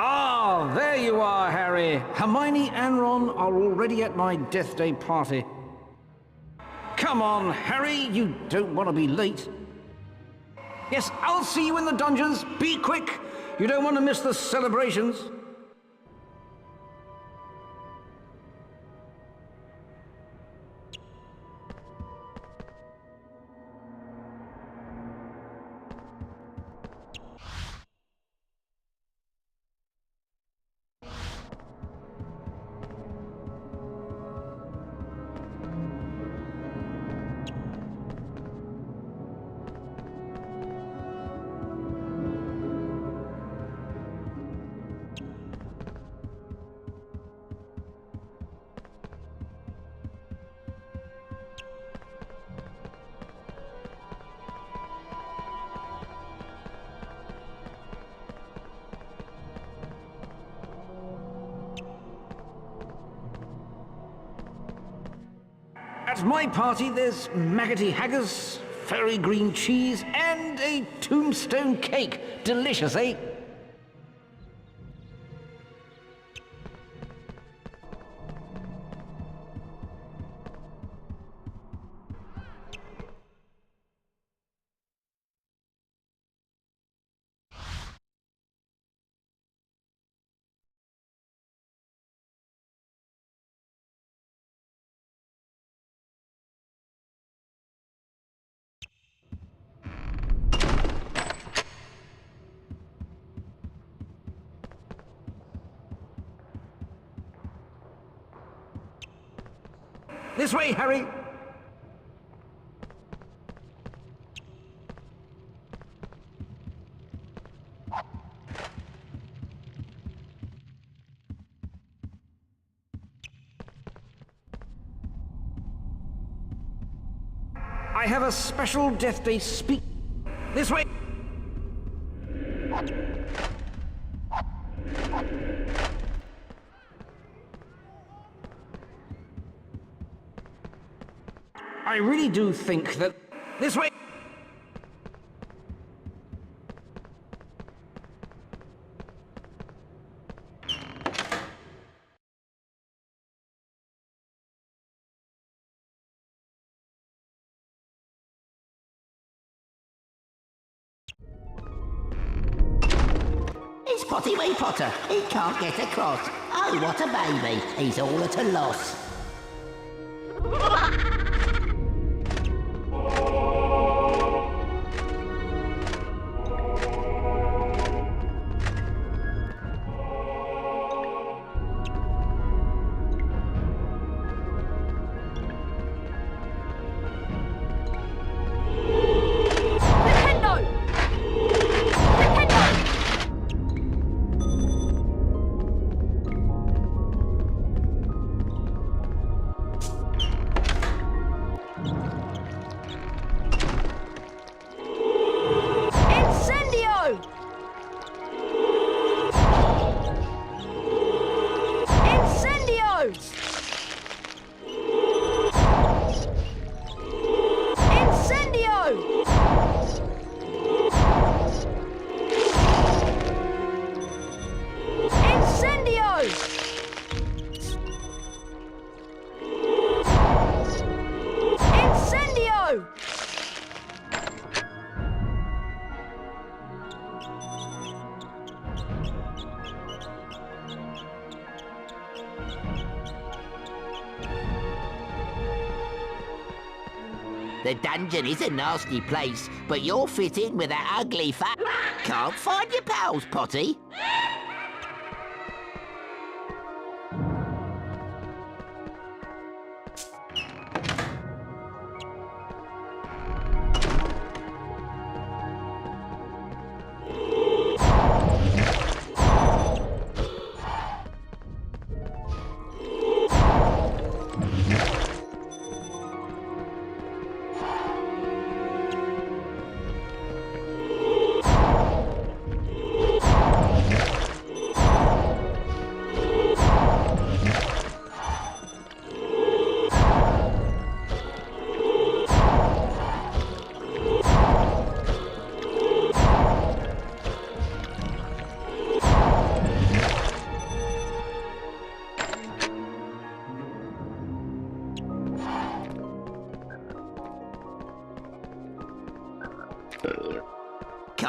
Ah, there you are, Harry. Hermione and Ron are already at my Death Day party. Come on, Harry, you don't want to be late. Yes, I'll see you in the dungeons. Be quick. You don't want to miss the celebrations. At my party, there's maggoty haggis, fairy green cheese, and a tombstone cake. Delicious, eh? This way, Harry! I have a special Death Day speech. This way! I really do think that... This way! It's Potty Wee Potter. He can't get across. Oh, what a baby. He's all at a loss. The dungeon is a nasty place, but you'll fit in with that ugly fat... Can't find your pals, Potty.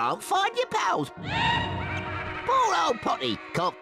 Can't find your pals. Poor old Potty. Can't...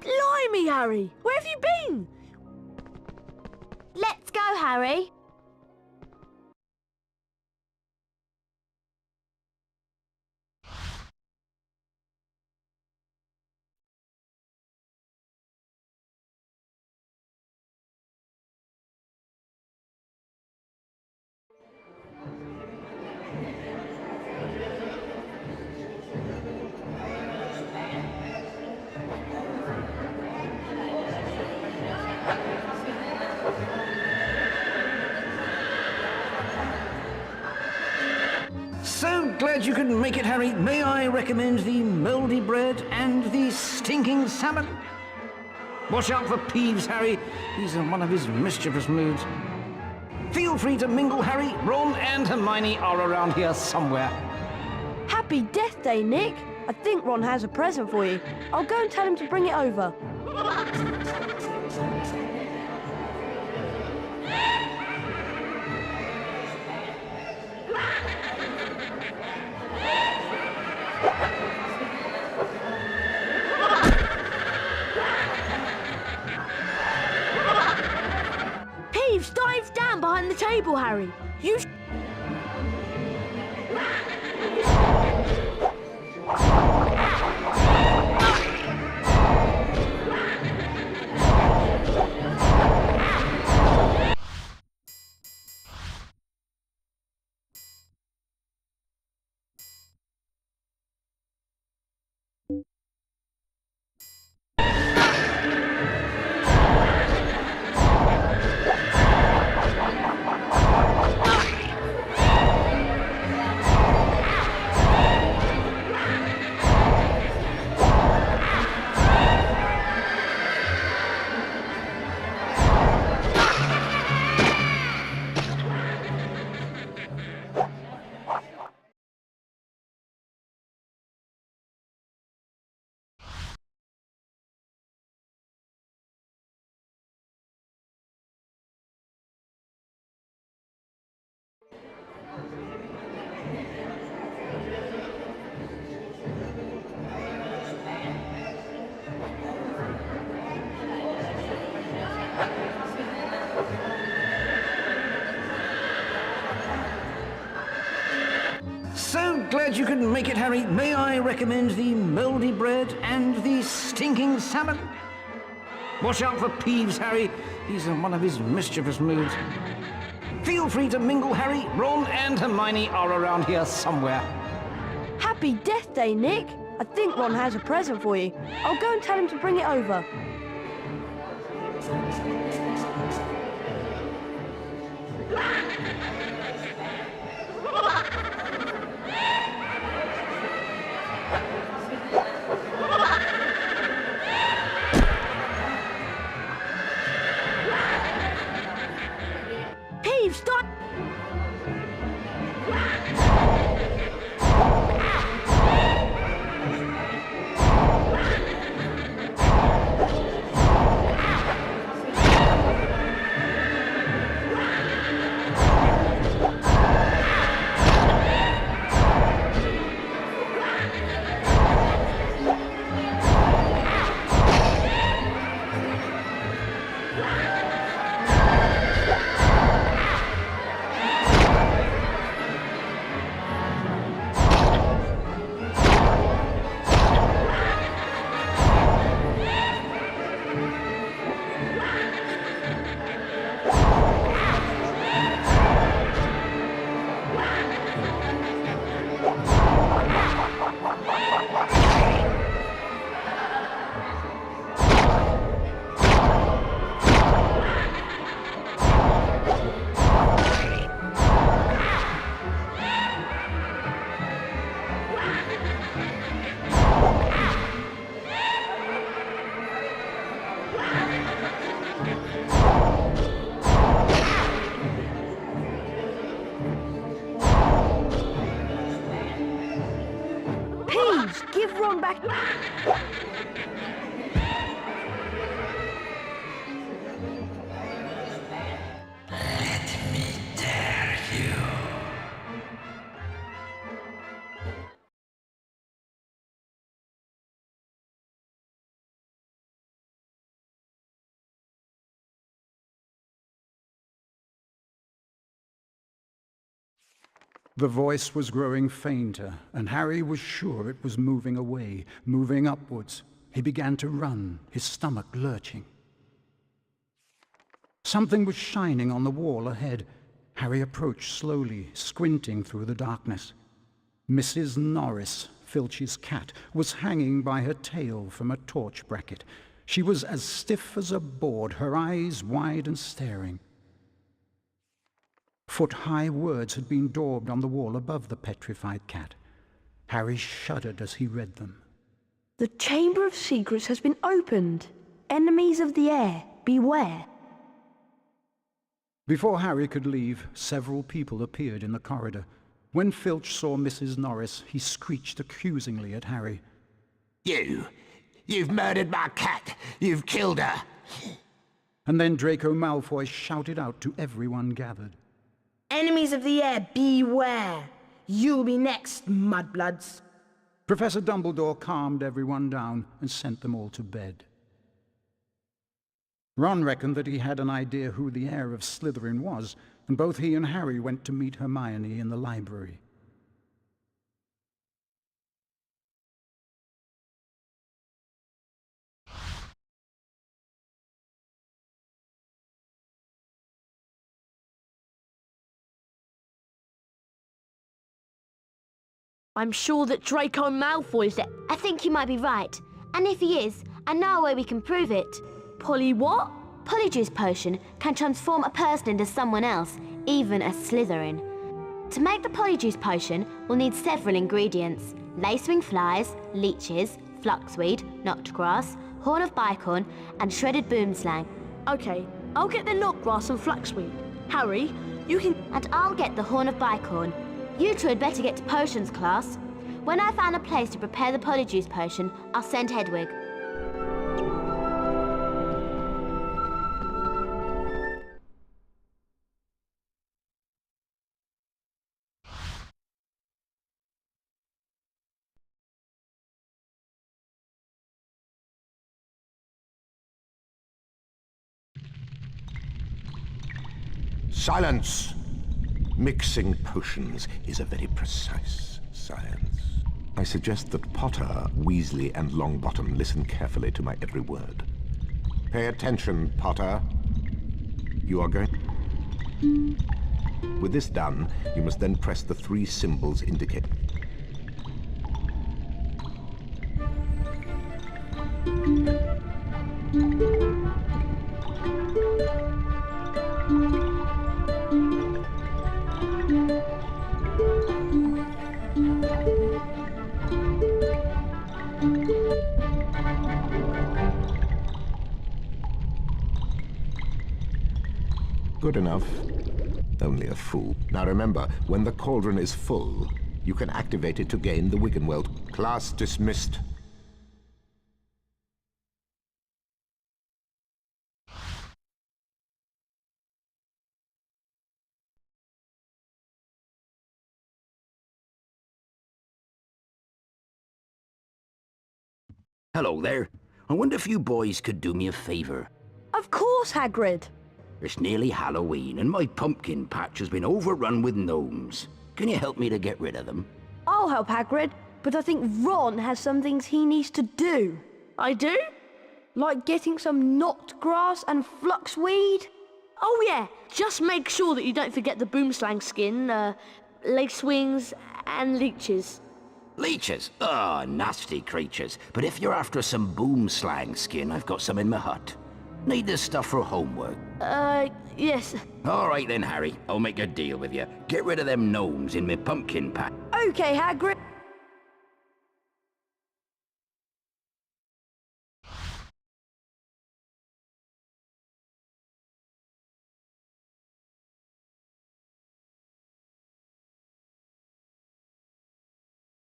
Blimey, Harry! Where have you been? Let's go, Harry. So glad you could make it, Harry. May I recommend the mouldy bread and the stinking salmon? Watch out for Peeves, Harry. He's in one of his mischievous moods. Feel free to mingle, Harry. Ron and Hermione are around here somewhere. Happy Death Day, Nick. I think Ron has a present for you. I'll go and tell him to bring it over. Peeves dives down behind the table, Harry. You glad you could make it, Harry. May I recommend the mouldy bread and the stinking salmon? Watch out for Peeves, Harry. He's in one of his mischievous moods. Feel free to mingle, Harry. Ron and Hermione are around here somewhere. Happy Death Day, Nick. I think Ron has a present for you. I'll go and tell him to bring it over. Peeves, stop! Give Ron back... The voice was growing fainter, and Harry was sure it was moving away, moving upwards. He began to run, his stomach lurching. Something was shining on the wall ahead. Harry approached slowly, squinting through the darkness. Mrs. Norris, Filch's cat, was hanging by her tail from a torch bracket. She was as stiff as a board, her eyes wide and staring. Foot-high words had been daubed on the wall above the petrified cat. Harry shuddered as he read them. The Chamber of Secrets has been opened. Enemies of the air, beware. Before Harry could leave, several people appeared in the corridor. When Filch saw Mrs. Norris, he screeched accusingly at Harry. You've murdered my cat! You've killed her! And then Draco Malfoy shouted out to everyone gathered. Enemies of the air, beware! You'll be next, mudbloods. Professor Dumbledore calmed everyone down and sent them all to bed. Ron reckoned that he had an idea who the heir of Slytherin was, and both he and Harry went to meet Hermione in the library. I'm sure that Draco Malfoy's there. I think you might be right. And if he is, I know a way we can prove it. Polly what? Polyjuice Potion can transform a person into someone else, even a Slytherin. To make the Polyjuice Potion, we'll need several ingredients. Lacewing flies, leeches, fluxweed, noctgrass, horn of bicorn, and shredded boomslang. Okay, I'll get the knotgrass and flaxweed. Harry, you can... And I'll get the horn of bicorn. You two had better get to potions class. When I find a place to prepare the Polyjuice Potion, I'll send Hedwig. Silence! Mixing potions is a very precise science. I suggest that Potter, Weasley, and Longbottom listen carefully to my every word. Pay attention, Potter. You are going... With this done, you must then press the 3 symbols indicated. Good enough. Only a fool. Now remember, when the cauldron is full, you can activate it to gain the Wiggenweld. Class dismissed. Hello there. I wonder if you boys could do me a favour. Of course, Hagrid. It's nearly Halloween and my pumpkin patch has been overrun with gnomes. Can you help me to get rid of them? I'll help Hagrid, but I think Ron has some things he needs to do. I do? Like getting some knot grass and fluxweed. Oh yeah, just make sure that you don't forget the boomslang skin, lacewings, and leeches. Leeches? Ah, nasty creatures. But if you're after some boomslang skin, I've got some in my hut. Need this stuff for homework. Yes. All right then, Harry. I'll make a deal with you. Get rid of them gnomes in my pumpkin patch. Okay, Hagrid.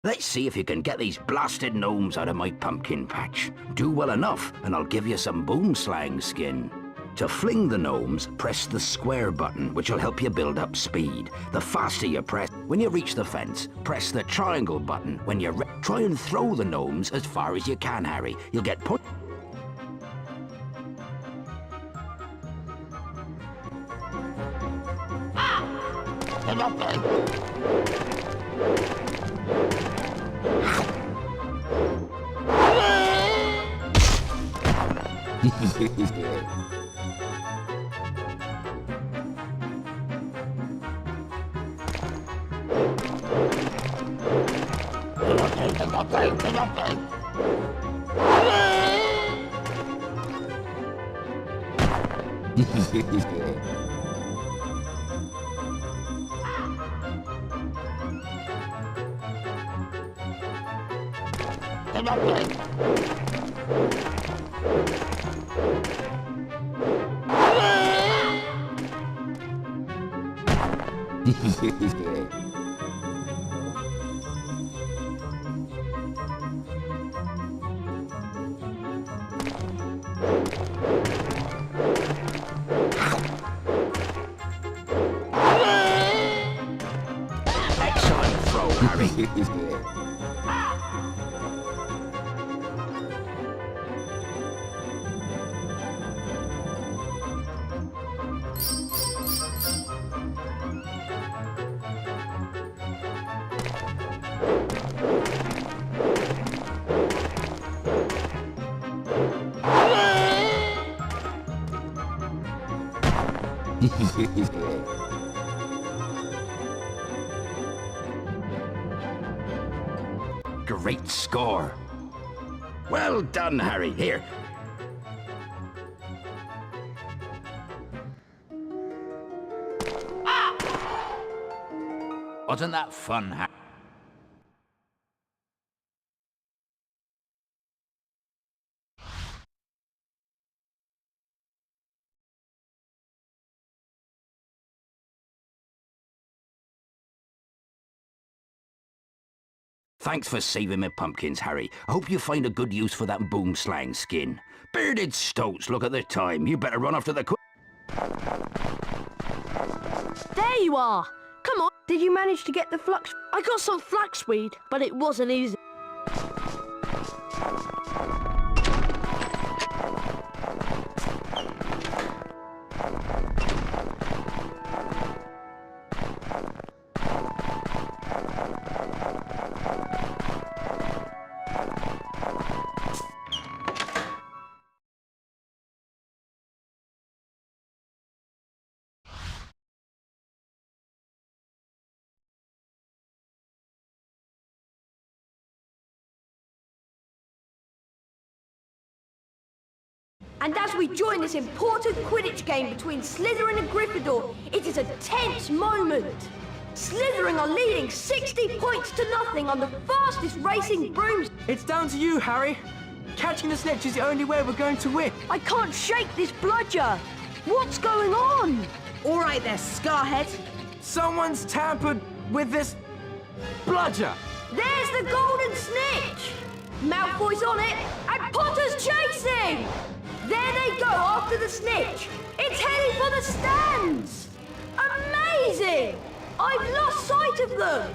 Let's see if you can get these blasted gnomes out of my pumpkin patch. Do well enough, and I'll give you some boomslang skin. To fling the gnomes, press the square button, which will help you build up speed. The faster you press, when you reach the fence, press the triangle button. When you're try and throw the gnomes as far as you can, Harry. You'll get put... Excellent throw, Harry. Great score. Well done, Harry. Here. Wasn't that fun, Harry? Thanks for saving my pumpkins, Harry. I hope you find a good use for that boomslang skin. Bearded stoats, look at the time. You better run after the... There you are! Come on! Did you manage to get the flux? I got some flaxweed, but it wasn't easy. And as we join this important Quidditch game between Slytherin and Gryffindor, it is a tense moment. Slytherin are leading 60 points to nothing on the fastest racing brooms. It's down to you, Harry. Catching the snitch is the only way we're going to win. I can't shake this bludger. What's going on? All right there, Scarhead. Someone's tampered with this bludger. There's the golden snitch. Malfoy's on it, and Potter's chasing. There they go after the snitch. It's heading for the stands. Amazing! I've lost sight of them.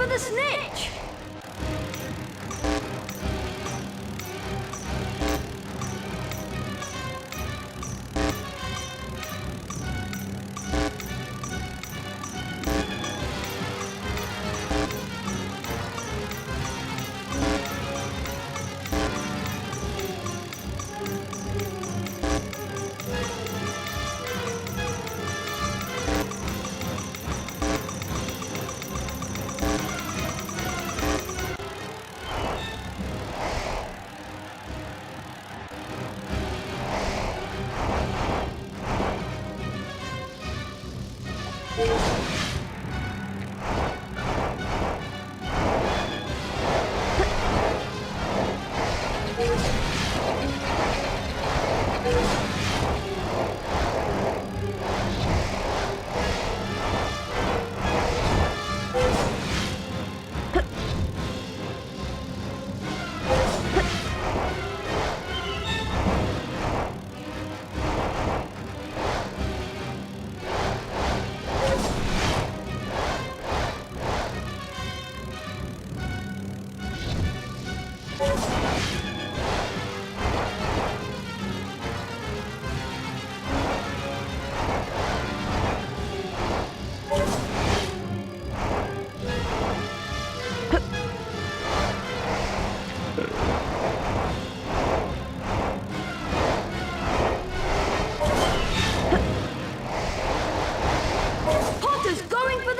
The snitch!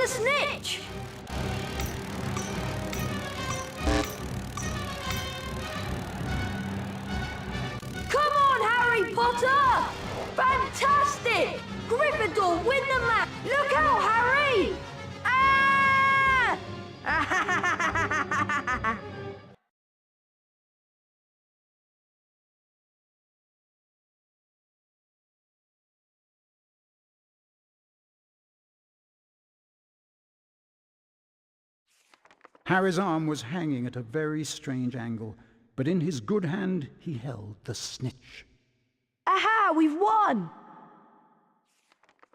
the snitch! Come on, Harry Potter! Fantastic! Gryffindor win the match! Look out, Harry! Ah! Harry's arm was hanging at a very strange angle, but in his good hand he held the snitch. Aha! We've won!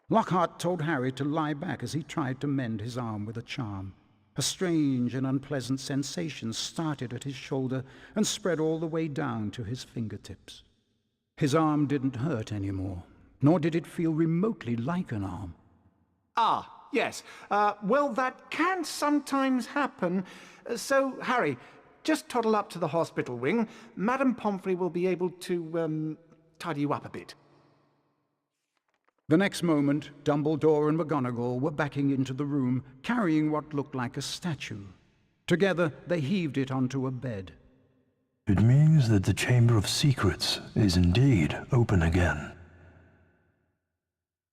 Lockhart told Harry to lie back as he tried to mend his arm with a charm. A strange and unpleasant sensation started at his shoulder and spread all the way down to his fingertips. His arm didn't hurt anymore, nor did it feel remotely like an arm. Ah, yes. Well, that can sometimes happen. So, Harry, just toddle up to the hospital wing. Madame Pomfrey will be able to, tidy you up a bit. The next moment, Dumbledore and McGonagall were backing into the room, carrying what looked like a statue. Together, they heaved it onto a bed. It means that the Chamber of Secrets is indeed open again.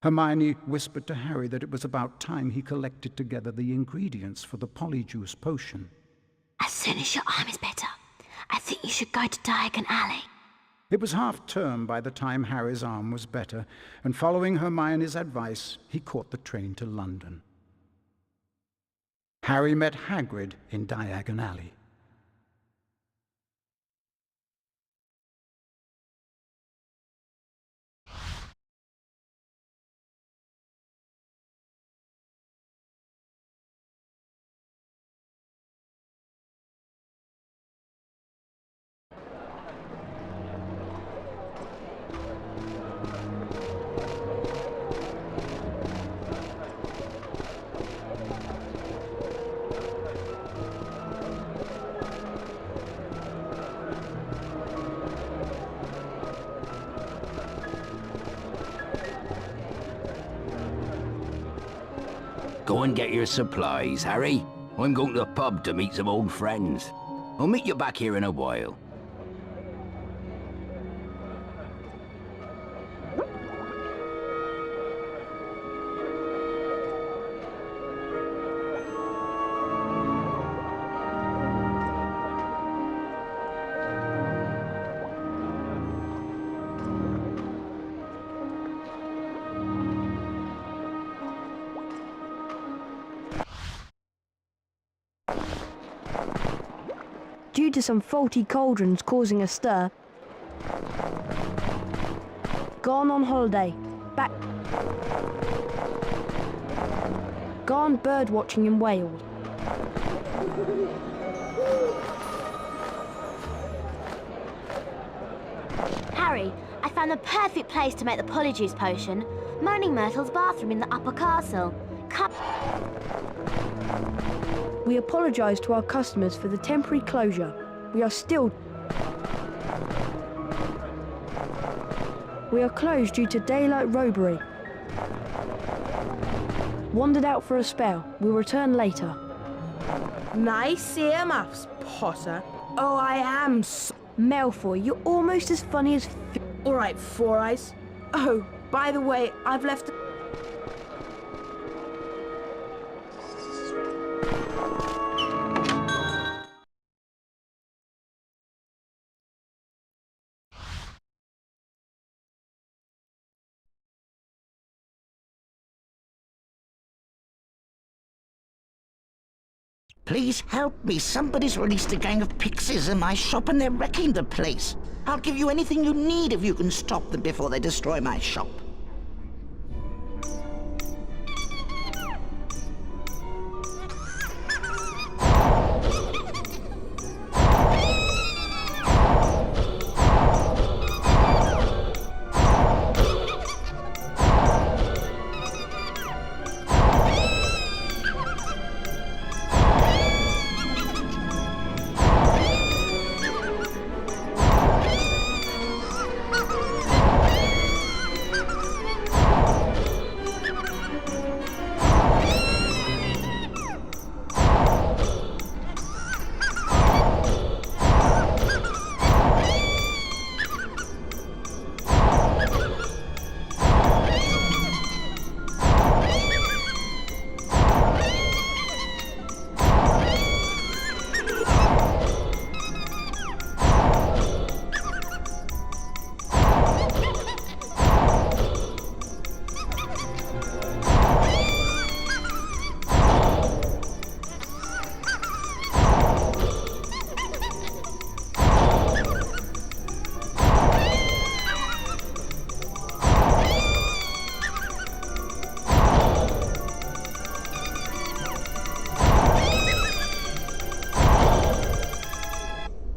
Hermione whispered to Harry that it was about time he collected together the ingredients for the polyjuice potion. As soon as your arm is better, I think you should go to Diagon Alley. It was half-term by the time Harry's arm was better, and following Hermione's advice, he caught the train to London. Harry met Hagrid in Diagon Alley. Go and get your supplies, Harry. I'm going to the pub to meet some old friends. I'll meet you back here in a while. Due to some faulty cauldrons causing a stir. Gone on holiday. Back. Gone bird watching in Wales. Harry, I found the perfect place to make the polyjuice potion. Moaning Myrtle's bathroom in the upper castle. Come. We apologise to our customers for the temporary closure. We are closed due to daylight robbery. Wandered out for a spell. We'll return later. Nice earmuffs, Potter. Oh, I am Malfoy, you're almost as funny as... All right, Four Eyes. Oh, by the way, I've left... Please help me. Somebody's released a gang of pixies in my shop and they're wrecking the place. I'll give you anything you need if you can stop them before they destroy my shop.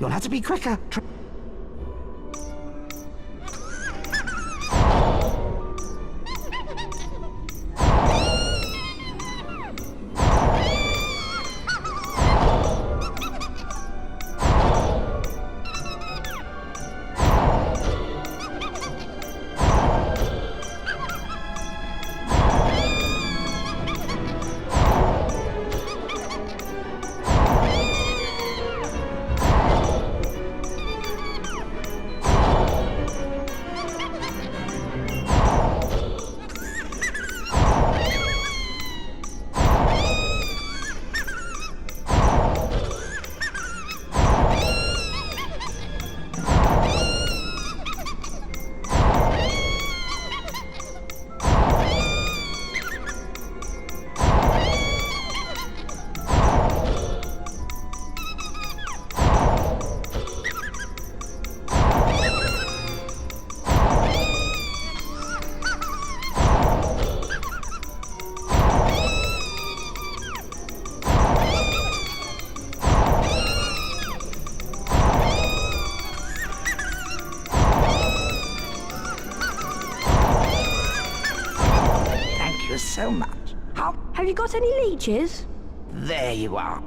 You'll have to be quicker. So much. How? Have you got any leeches? There you are.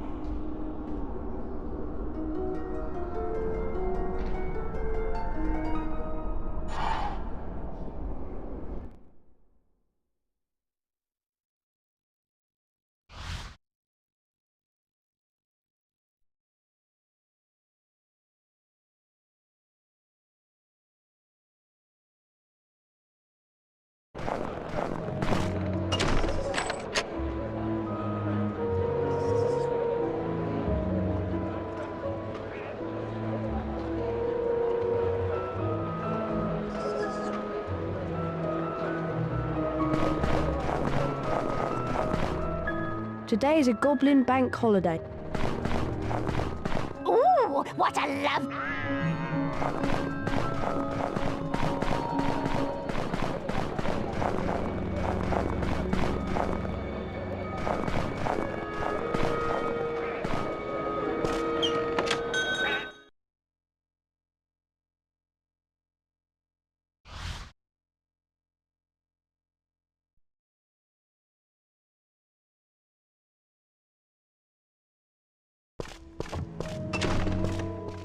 Today is a Goblin Bank holiday. Ooh, what a love...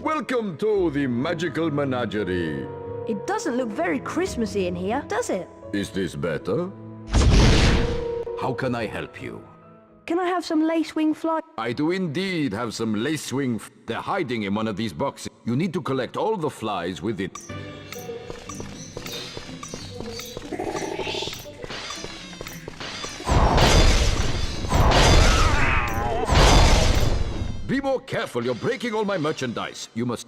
Welcome to the magical menagerie. It doesn't look very Christmassy in here, does it? Is this better? How can I help you? Can I have some lacewing fly? I do indeed have some lacewing. They're hiding in one of these boxes. You need to collect all the flies with it. Be more careful, you're breaking all my merchandise. You must...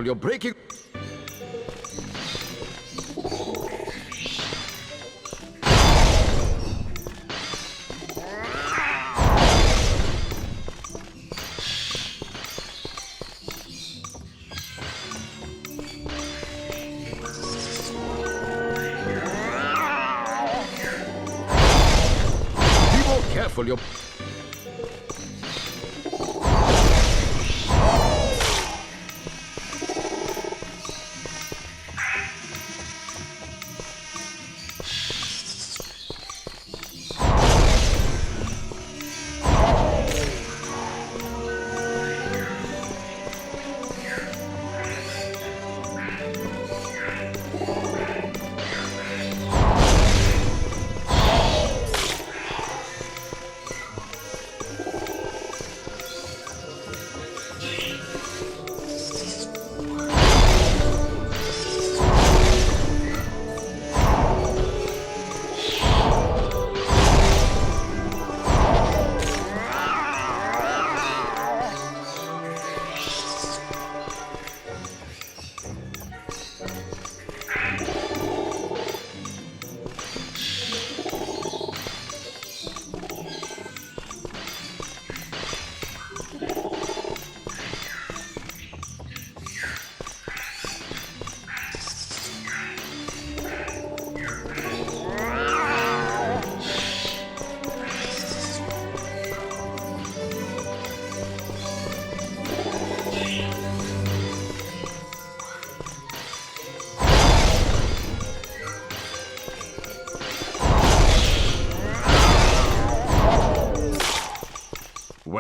You're breaking... Be more careful, you're...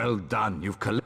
Well done, you've collected...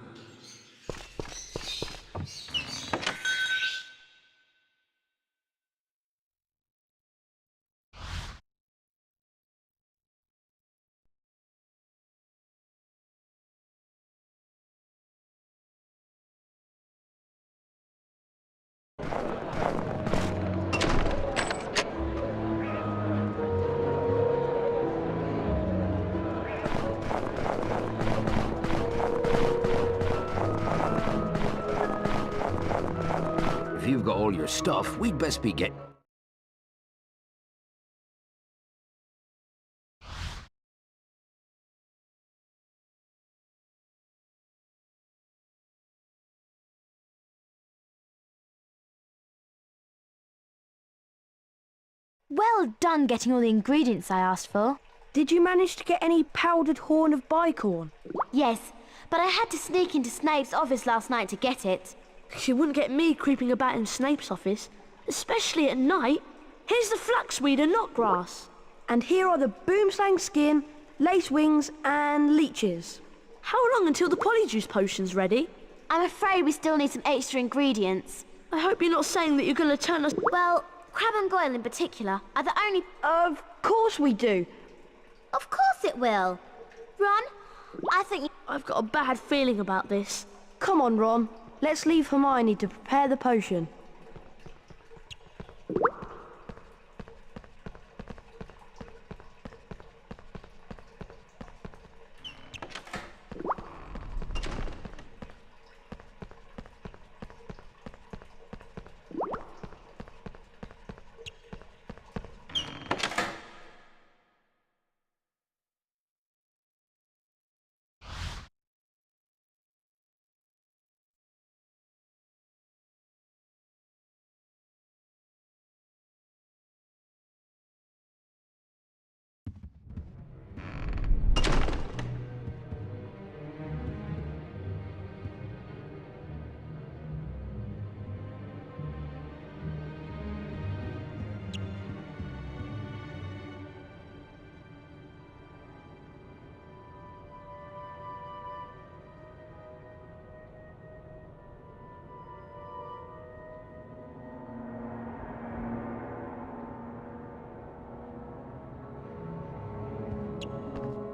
If you've got all your stuff, we'd best be get... Well done getting all the ingredients I asked for. Did you manage to get any powdered horn of bicorn? Yes, but I had to sneak into Snape's office last night to get it. She wouldn't get me creeping about in Snape's office, especially at night. Here's the flaxweed and knotgrass. And here are the boomslang skin, lace wings, and leeches. How long until the polyjuice potion's ready? I'm afraid we still need some extra ingredients. I hope you're not saying that you're going to turn us... Well, Crab and Goyle in particular are the only... Of course we do. Of course it will. Ron, I think... I've got a bad feeling about this. Come on, Ron. Let's leave Hermione to prepare the potion.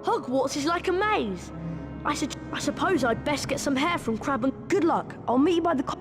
Hogwarts is like a maze. I suppose I'd best get some hair from Crab and... Good luck. I'll meet you by the...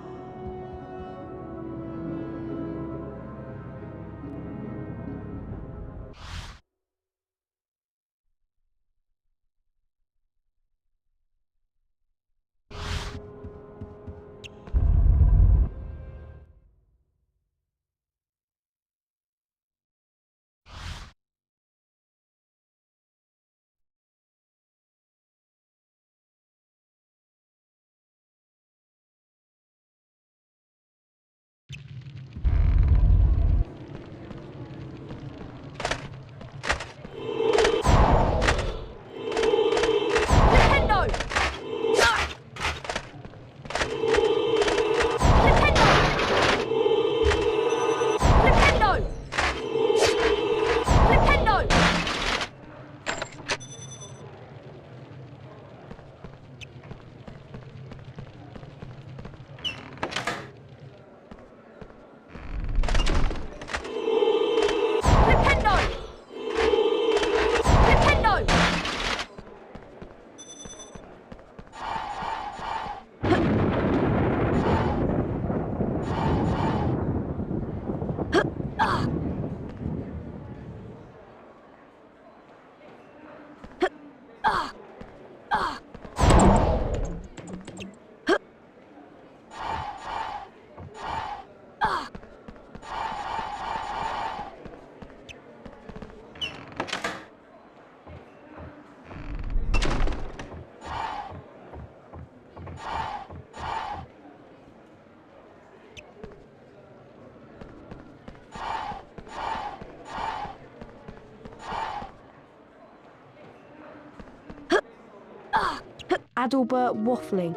Adalbert waffling.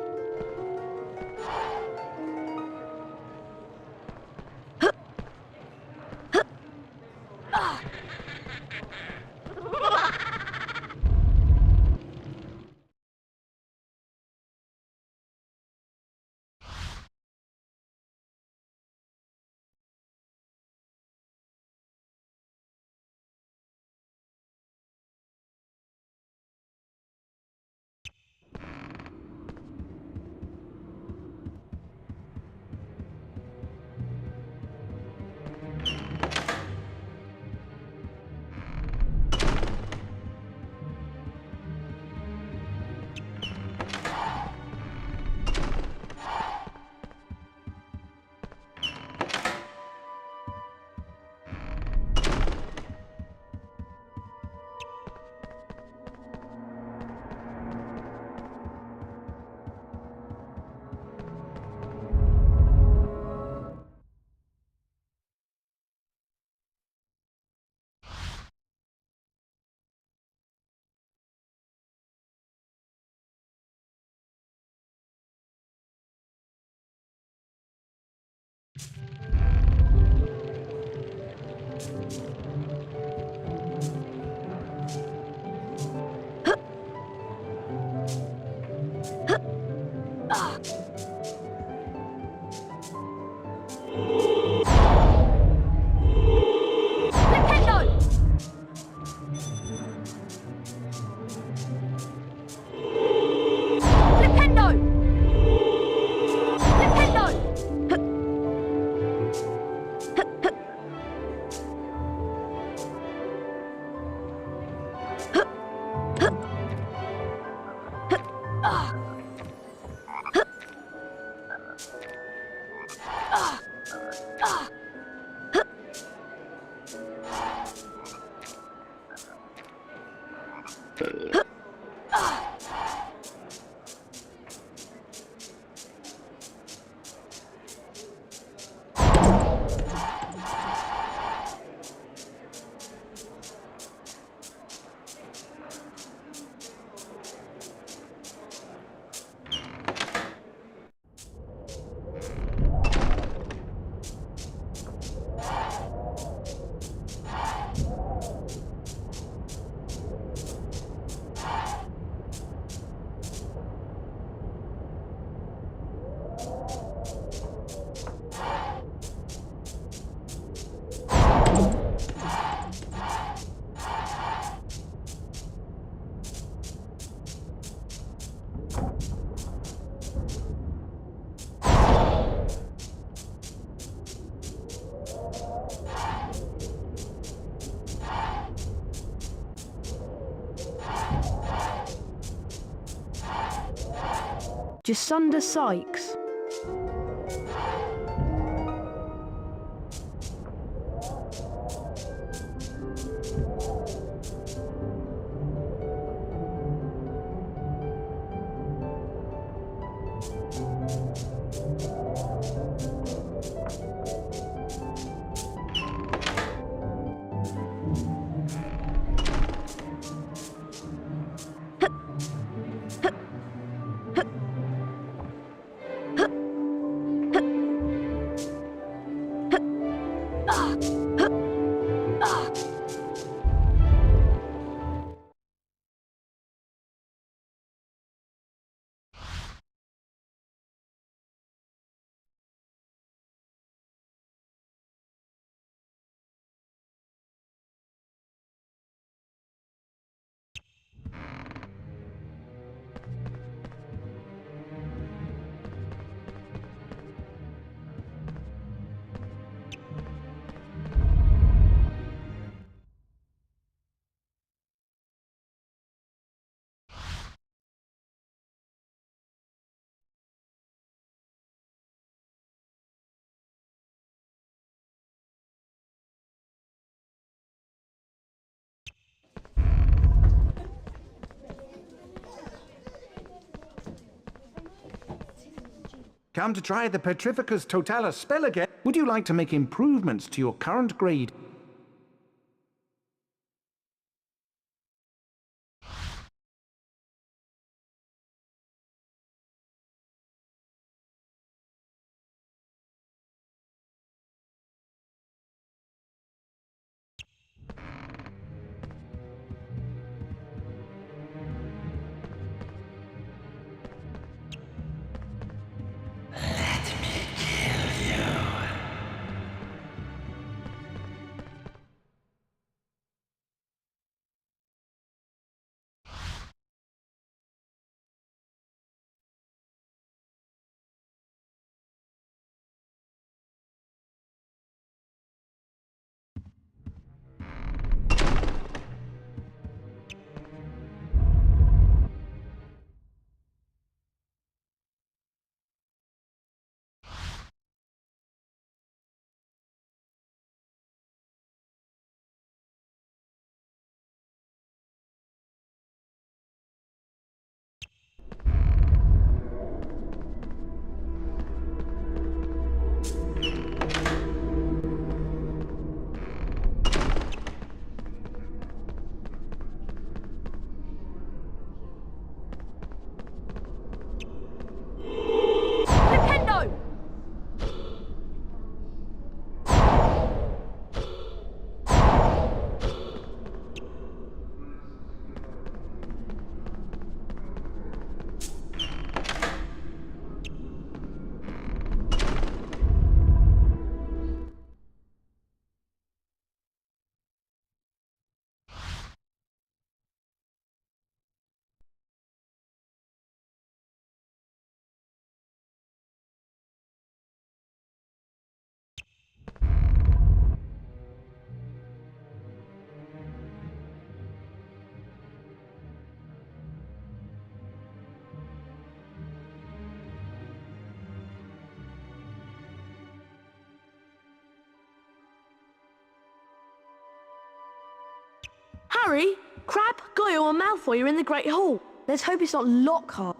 Jacinda Sykes. Come to try the Petrificus Totalis spell again? Would you like to make improvements to your current grade? Harry, Crab, Goyle and Malfoy are in the Great Hall. Let's hope it's not Lockhart.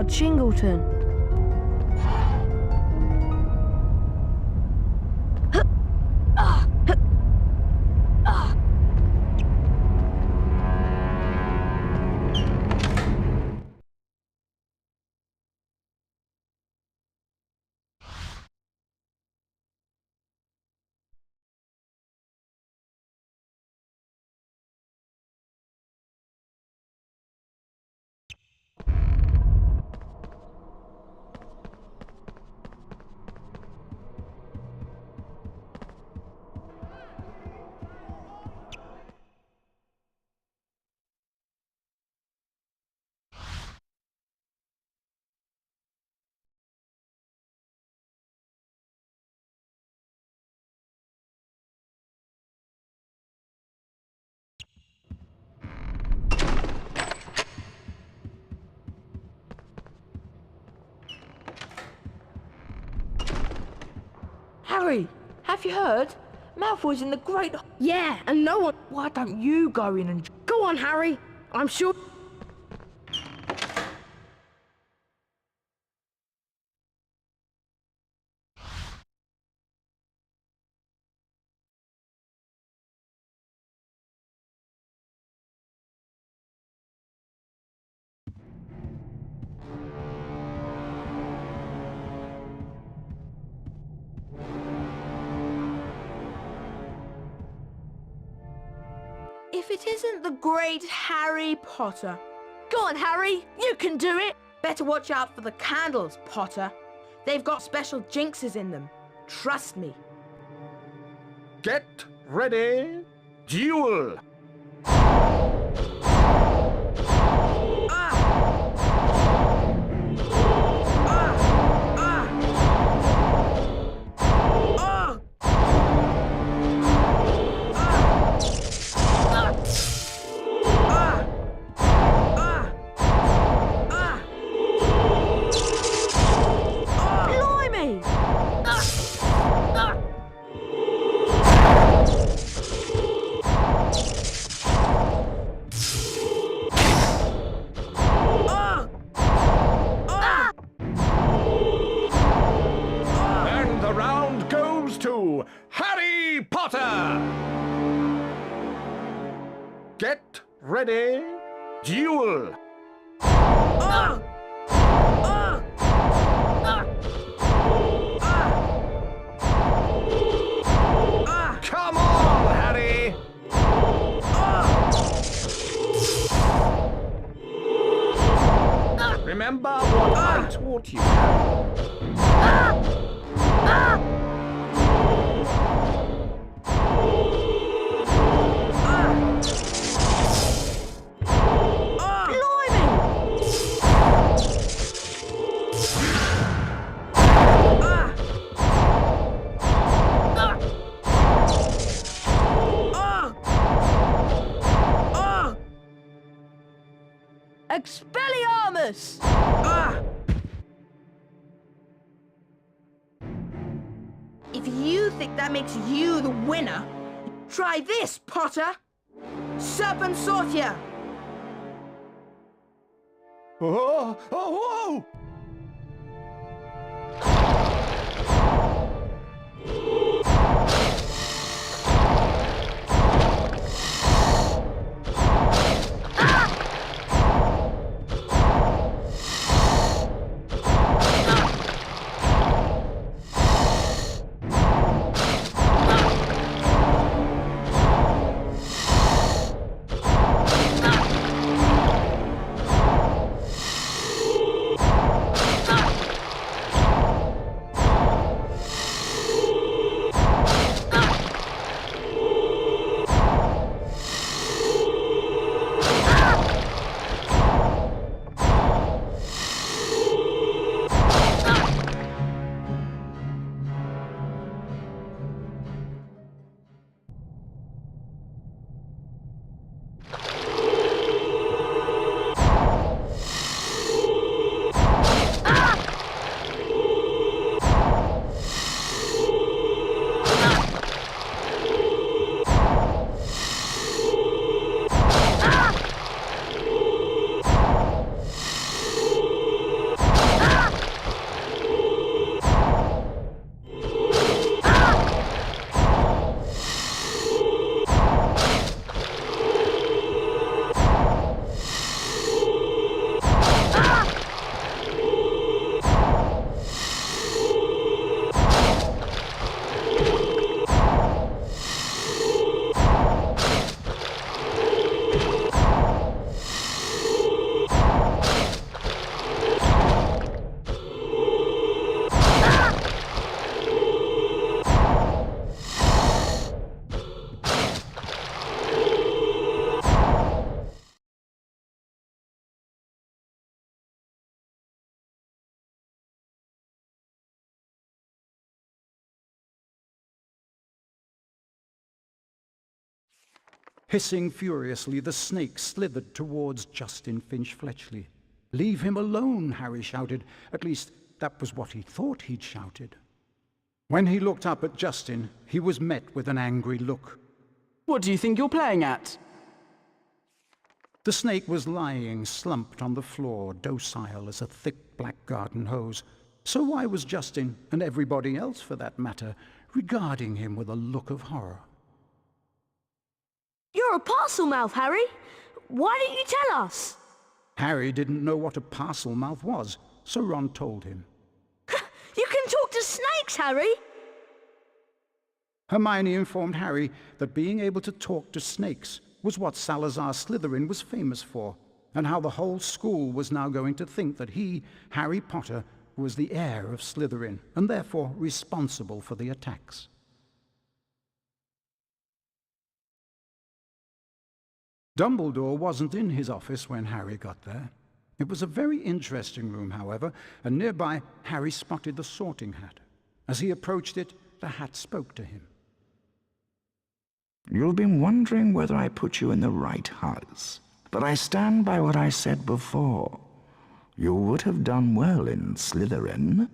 Lord Shingleton. Harry, have you heard? Malfoy's in the Great... Yeah, and no one... Why don't you go in and... Go on, Harry. I'm sure... If it isn't the great Harry Potter. Go on, Harry. You can do it. Better watch out for the candles, Potter. They've got special jinxes in them. Trust me. Get ready. Duel. Harry Potter! Get ready, duel! Come on, Harry! Remember what I taught you. Expelliarmus! If you think that makes you the winner, try this, Potter! Serpent Sortia! Oh, oh, whoa! Hissing furiously, the snake slithered towards Justin Finch-Fletchley. "Leave him alone," Harry shouted. At least, that was what he thought he'd shouted. When he looked up at Justin, he was met with an angry look. What do you think you're playing at? The snake was lying slumped on the floor, docile as a thick black garden hose. So why was Justin, and everybody else for that matter, regarding him with a look of horror? You're a parcel mouth, Harry. Why didn't you tell us? Harry didn't know what a parcel mouth was, so Ron told him. You can talk to snakes, Harry! Hermione informed Harry that being able to talk to snakes was what Salazar Slytherin was famous for, and how the whole school was now going to think that he, Harry Potter, was the heir of Slytherin, and therefore responsible for the attacks. Dumbledore wasn't in his office when Harry got there. It was a very interesting room, however, and nearby Harry spotted the sorting hat. As he approached it, the hat spoke to him. You've been wondering whether I put you in the right house, but I stand by what I said before. You would have done well in Slytherin.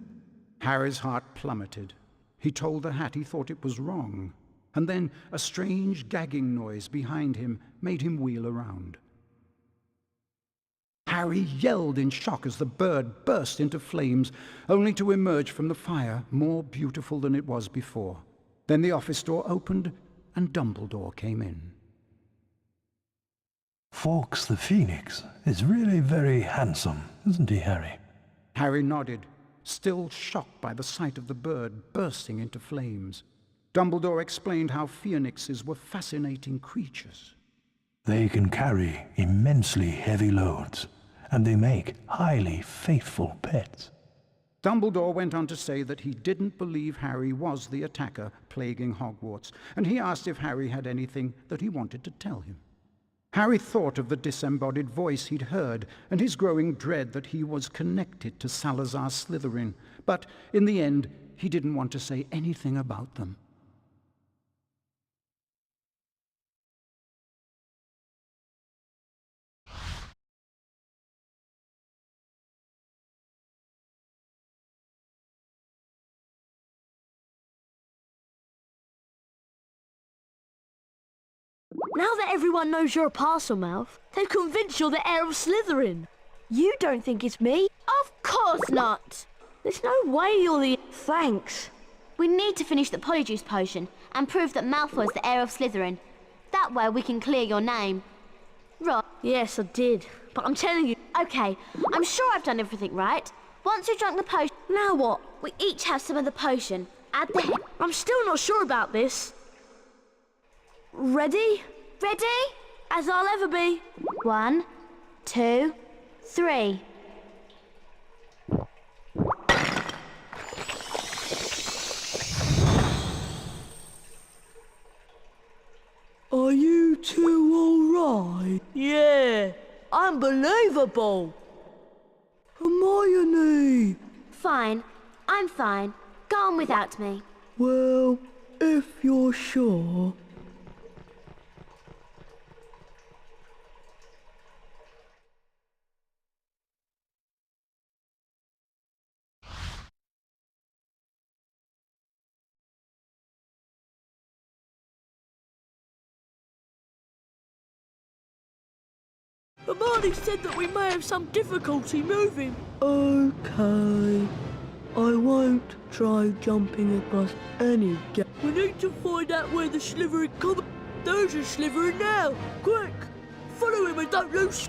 Harry's heart plummeted. He told the hat he thought it was wrong, and then a strange gagging noise behind him made him wheel around. Harry yelled in shock as the bird burst into flames, only to emerge from the fire more beautiful than it was before. Then the office door opened, and Dumbledore came in. Fawkes the Phoenix is really very handsome, isn't he, Harry? Harry nodded, still shocked by the sight of the bird bursting into flames. Dumbledore explained how phoenixes were fascinating creatures. They can carry immensely heavy loads, and they make highly faithful pets. Dumbledore went on to say that he didn't believe Harry was the attacker plaguing Hogwarts, and he asked if Harry had anything that he wanted to tell him. Harry thought of the disembodied voice he'd heard, and his growing dread that he was connected to Salazar Slytherin, but in the end, he didn't want to say anything about them. Now that everyone knows you're a parcel mouth, they've convinced you're the heir of Slytherin. You don't think it's me? Of course not! There's no way you're the... Thanks. We need to finish the Polyjuice potion and prove that Malfoy's the heir of Slytherin. That way we can clear your name. Ron? Yes, I did. But I'm telling you... Okay, I'm sure I've done everything right. Once you've drunk the potion... Now what? We each have some of the potion. Add the... I'm still not sure about this. Ready? Ready? As I'll ever be. 1, 2, 3. Are you two all right? Yeah, unbelievable. Hermione! Fine. I'm fine. Go on without me. Well, if you're sure... Hermione said that we may have some difficulty moving. Okay. I won't try jumping across any gap. We need to find out where the Slytherin come. There's a Slytherin now. Quick! Follow him and don't lose...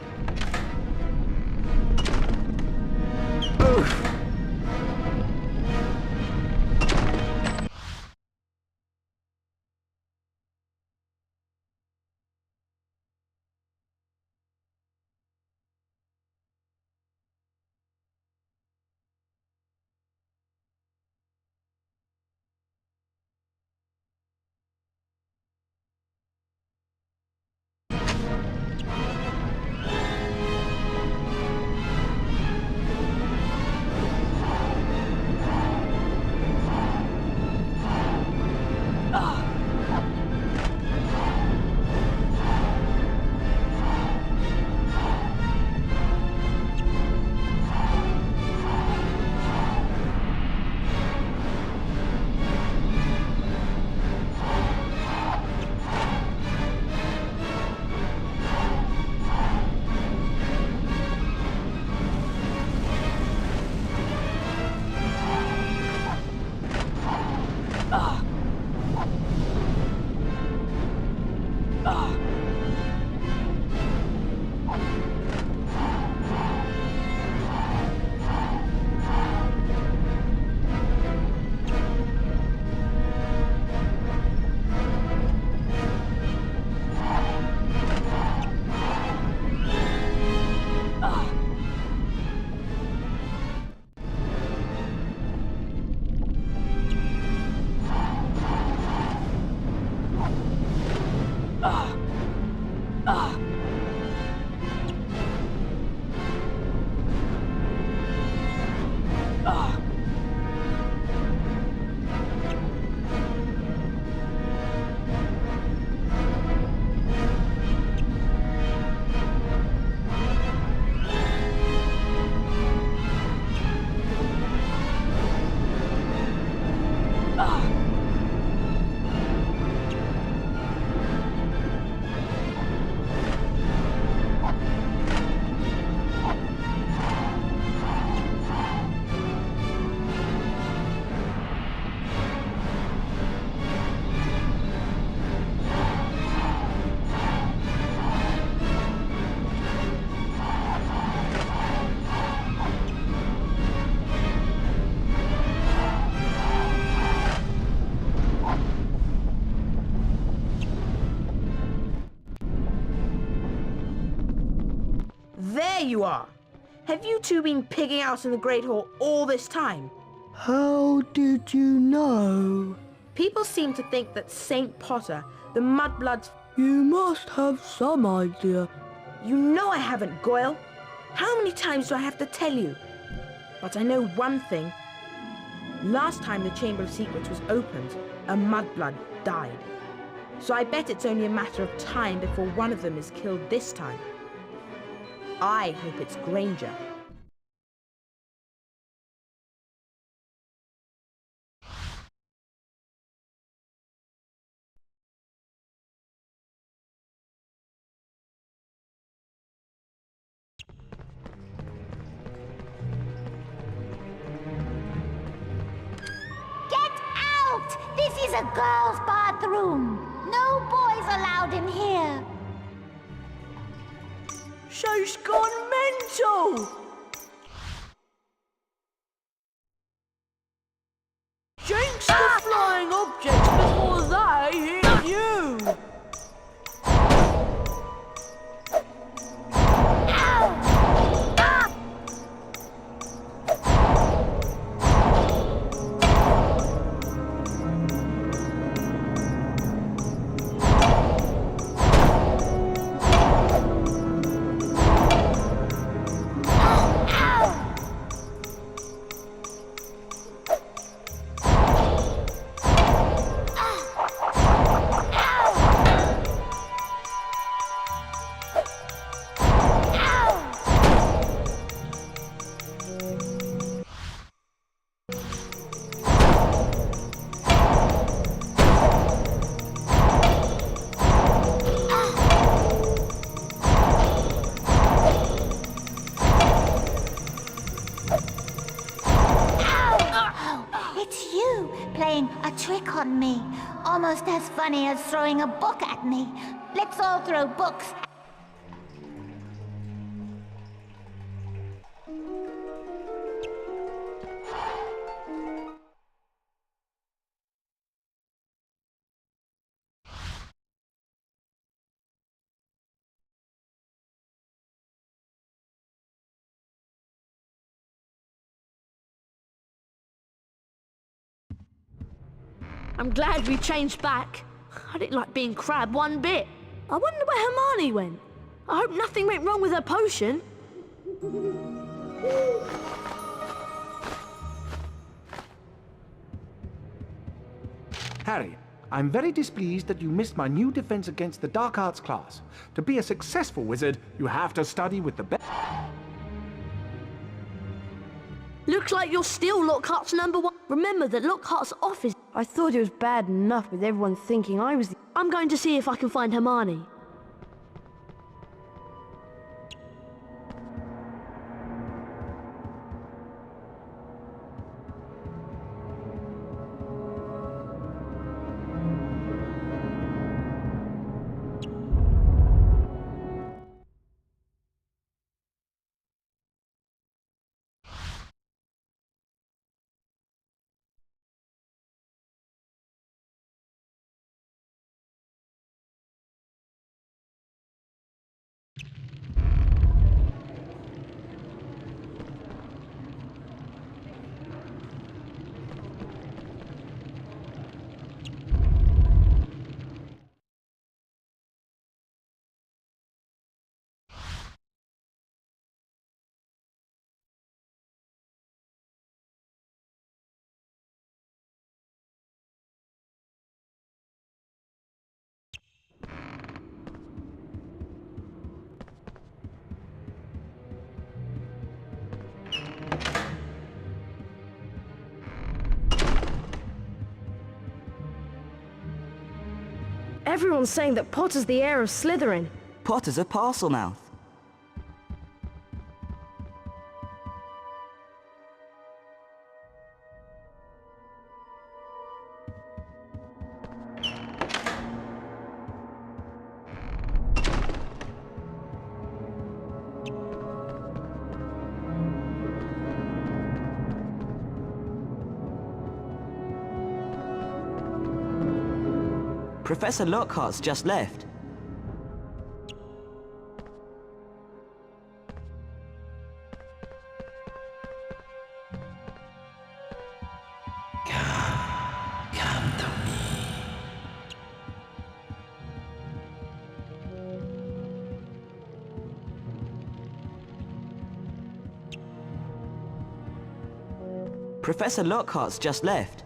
you are! Have you two been pigging out in the Great Hall all this time? How did you know? People seem to think that Saint Potter, the Mudbloods... You must have some idea. You know I haven't, Goyle. How many times do I have to tell you? But I know one thing. Last time the Chamber of Secrets was opened, a Mudblood died. So I bet it's only a matter of time before one of them is killed this time. I hope it's Granger. This is a girl's bathroom. No boys allowed in here. She's gone mental! Jinx the flying objects before they hit you! Playing a trick on me. Almost as funny as throwing a book at me. Let's all throw books. I'm glad we changed back. I didn't like being Crab one bit. I wonder where Hermione went. I hope nothing went wrong with her potion. Harry, I'm very displeased that you missed my new defense against the dark arts class. To be a successful wizard, you have to study with the best. Looks like you're still Lockhart's #1. Remember that Lockhart's office... I thought it was bad enough with everyone thinking I was... I'm going to see if I can find Hermione. Everyone's saying that Potter's the heir of Slytherin. Potter's a parcel mouth. Professor Lockhart's just left. Professor Lockhart's just left.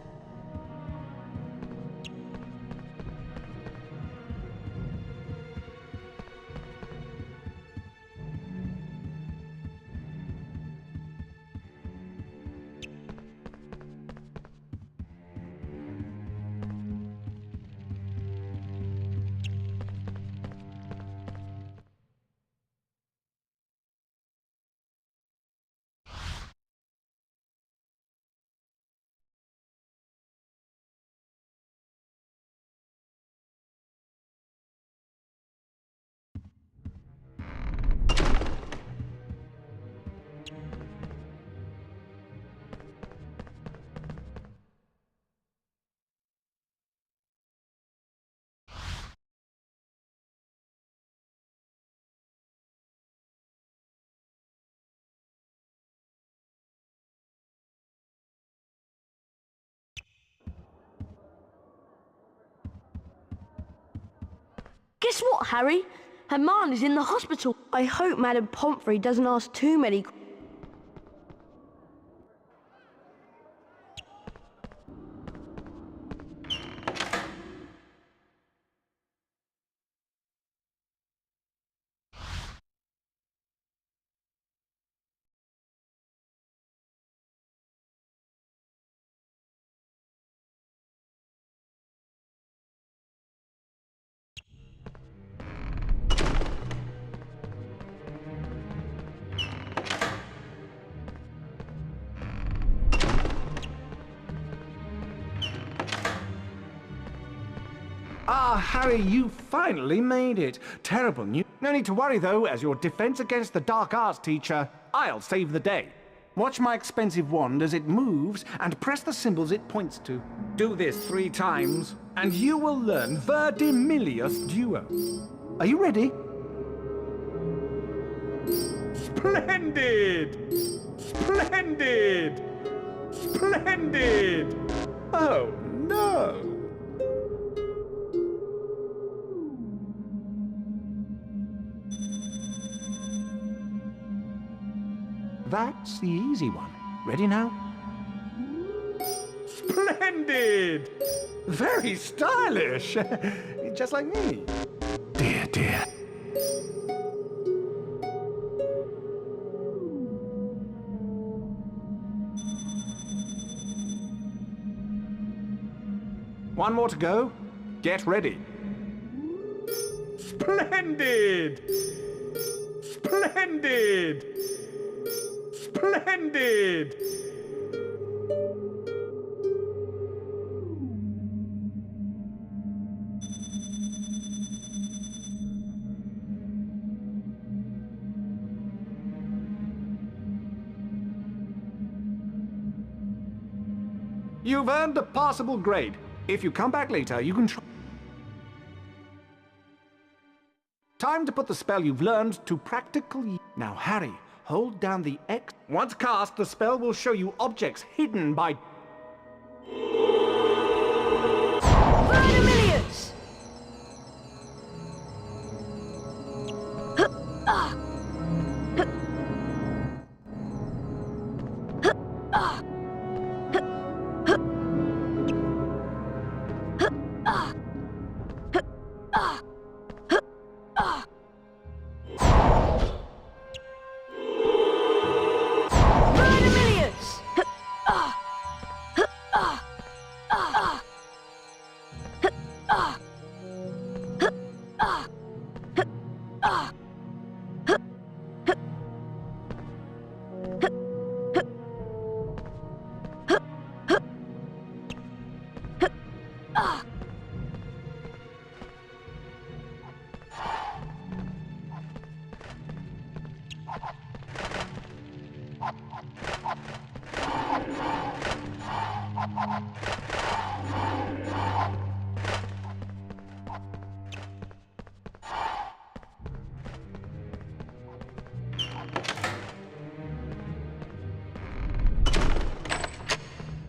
Guess what, Harry? Hermione's in the hospital. I hope Madame Pomfrey doesn't ask too many. Ah, Harry, you finally made it. Terrible news. No need to worry, though. As your defense against the dark arts teacher, I'll save the day. Watch my expensive wand as it moves and press the symbols it points to. Do this 3 times, and you will learn Verdimilius Duo. Are you ready? Splendid! Splendid! Splendid! Oh, no! That's the easy one. Ready now? Splendid! Very stylish! Just like me. Dear, dear. One more to go. Get ready. Splendid! Splendid! Splendid! You've earned a passable grade. If you come back later, you can try. Time to put the spell you've learned to practical use. Now, Harry, hold down the X. Once cast, the spell will show you objects hidden by... Verdimilius!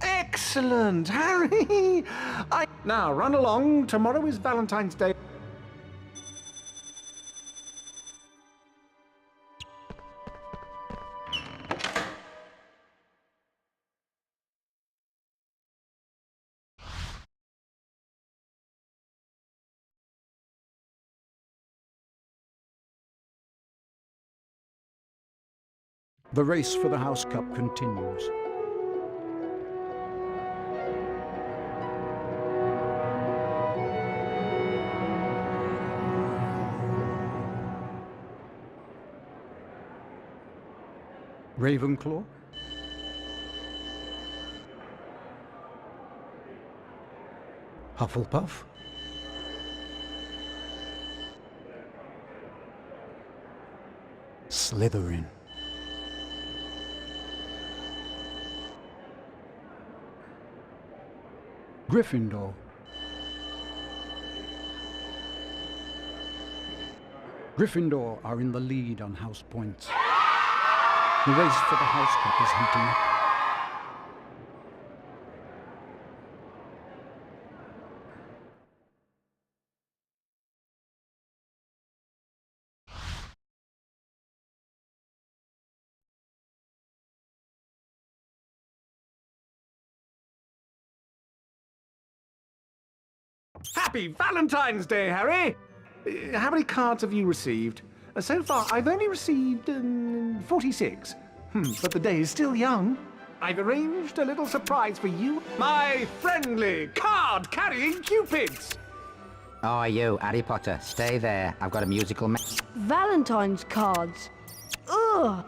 Excellent, Harry! Now, run along. Tomorrow is Valentine's Day. The race for the House Cup continues. Ravenclaw? Hufflepuff? Slytherin. Gryffindor. Gryffindor are in the lead on house points. The race for the House Cup is heating up. Happy Valentine's Day, Harry! How many cards have you received? So far, I've only received 46. But the day is still young. I've arranged a little surprise for you, my friendly card-carrying cupids! Oh, you, Harry Potter, stay there. I've got a musical Valentine's cards. Ugh.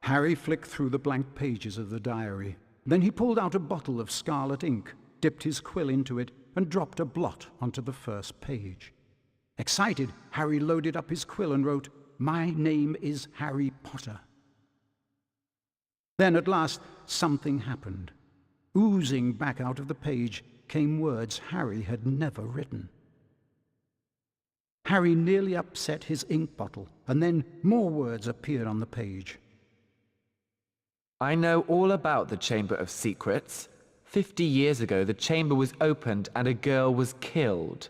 Harry flicked through the blank pages of the diary. Then he pulled out a bottle of scarlet ink, dipped his quill into it, and dropped a blot onto the first page. Excited, Harry loaded up his quill and wrote, "My name is Harry Potter." Then at last, something happened. Oozing back out of the page came words Harry had never written. Harry nearly upset his ink bottle, and then more words appeared on the page. I know all about the Chamber of Secrets. 50 years ago, the chamber was opened and a girl was killed.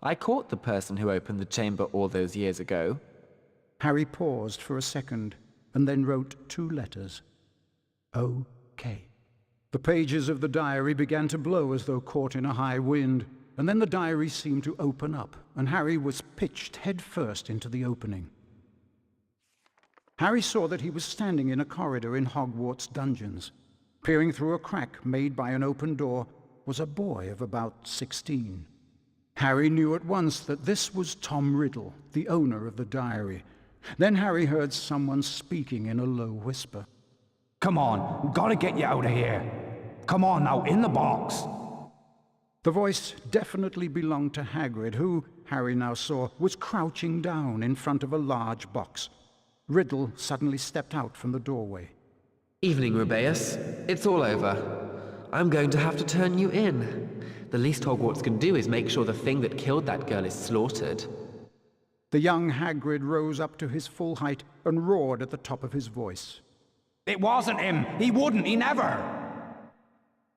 I caught the person who opened the chamber all those years ago. Harry paused for a second and then wrote 2 letters. OK. The pages of the diary began to blow as though caught in a high wind, and then the diary seemed to open up, and Harry was pitched headfirst into the opening. Harry saw that he was standing in a corridor in Hogwarts dungeons. Peering through a crack made by an open door was a boy of about 16. Harry knew at once that this was Tom Riddle, the owner of the diary. Then Harry heard someone speaking in a low whisper. Come on, gotta get you out of here. Come on now, in the box. The voice definitely belonged to Hagrid, who, Harry now saw, was crouching down in front of a large box. Riddle suddenly stepped out from the doorway. Evening, Rubeus. It's all over. I'm going to have to turn you in. The least Hogwarts can do is make sure the thing that killed that girl is slaughtered. The young Hagrid rose up to his full height and roared at the top of his voice. It wasn't him! He wouldn't! He never!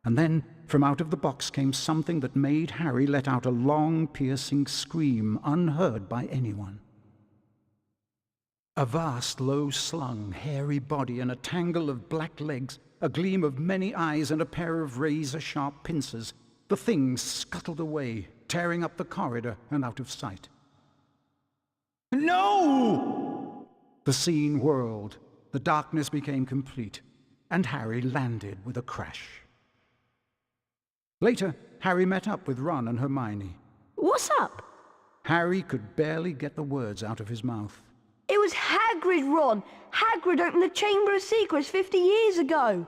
And then, from out of the box came something that made Harry let out a long, piercing scream unheard by anyone. A vast, low-slung, hairy body and a tangle of black legs, a gleam of many eyes and a pair of razor-sharp pincers, the thing scuttled away, tearing up the corridor and out of sight. No! The scene whirled, the darkness became complete, and Harry landed with a crash. Later, Harry met up with Ron and Hermione. What's up? Harry could barely get the words out of his mouth. It was Hagrid, Ron! Hagrid opened the Chamber of Secrets 50 years ago!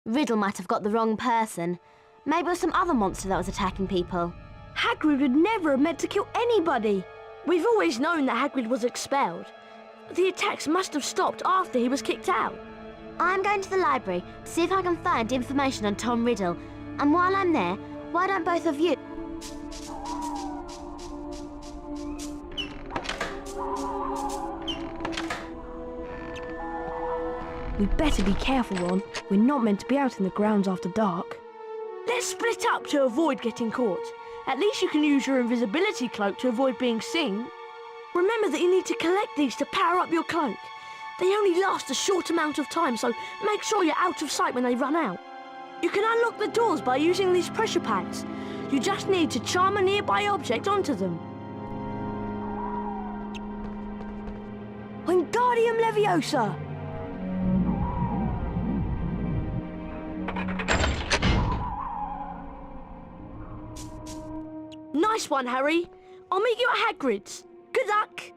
Riddle might have got the wrong person. Maybe it was some other monster that was attacking people. Hagrid would never have meant to kill anybody. We've always known that Hagrid was expelled. The attacks must have stopped after he was kicked out. I'm going to the library to see if I can find information on Tom Riddle. And while I'm there, why don't both of you... We'd better be careful, Ron. We're not meant to be out in the grounds after dark. Let's split up to avoid getting caught. At least you can use your invisibility cloak to avoid being seen. Remember that you need to collect these to power up your cloak. They only last a short amount of time, so make sure you're out of sight when they run out. You can unlock the doors by using these pressure packs. You just need to charm a nearby object onto them. Wingardium Leviosa! Nice one, Harry. I'll meet you at Hagrid's. Good luck.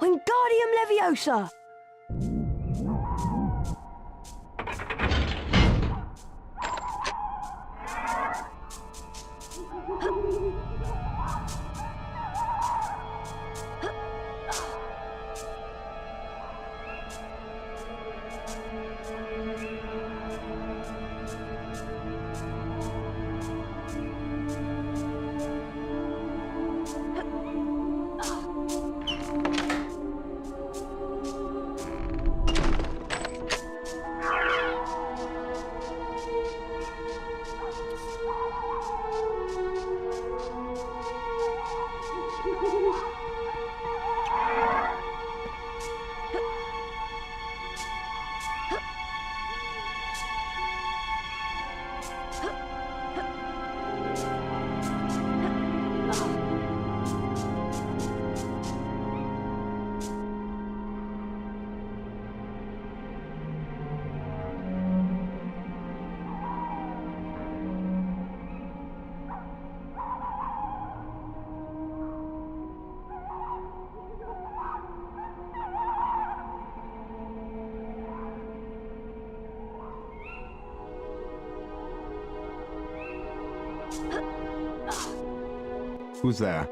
Wingardium Leviosa! Who's there?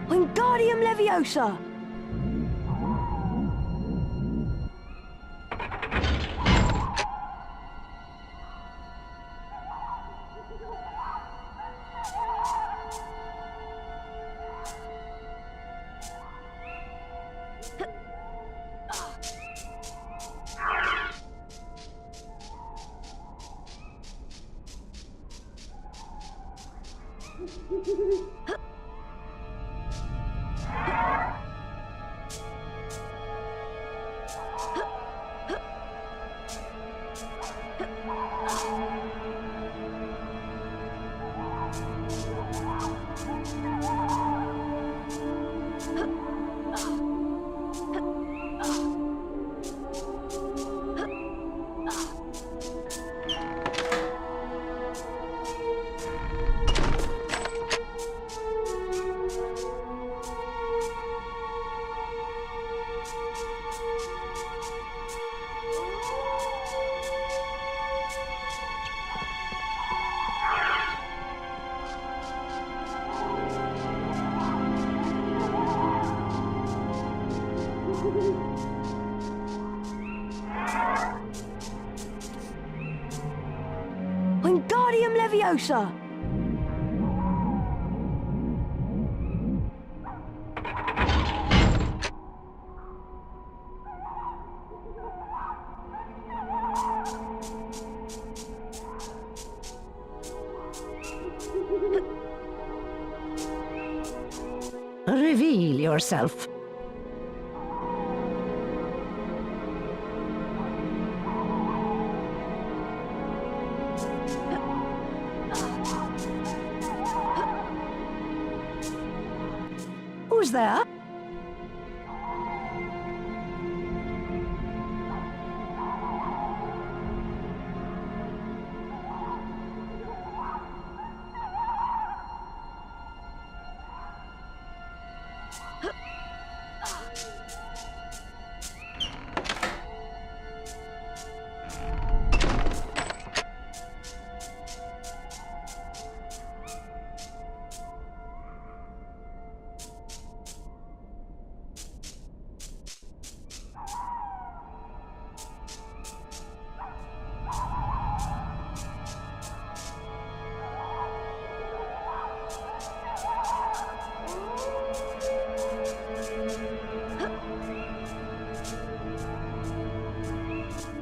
Wingardium Leviosa! Wingardium Leviosa! Reveal yourself. Who's there?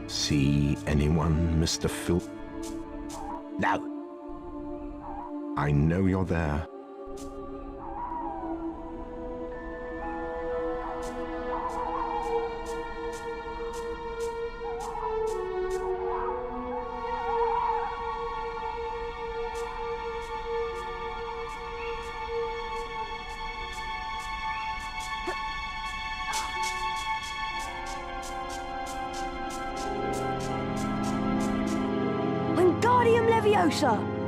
See anyone, Mr. Phil? No. I know you're there. Wingardium Leviosa!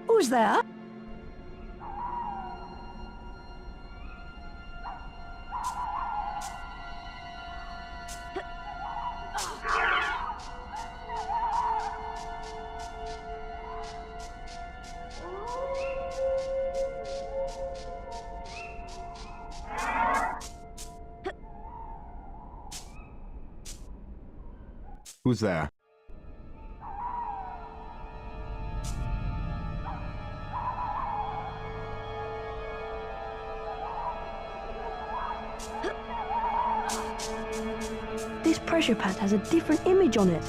Who's there? Who's there? This pressure pad has a different image on it,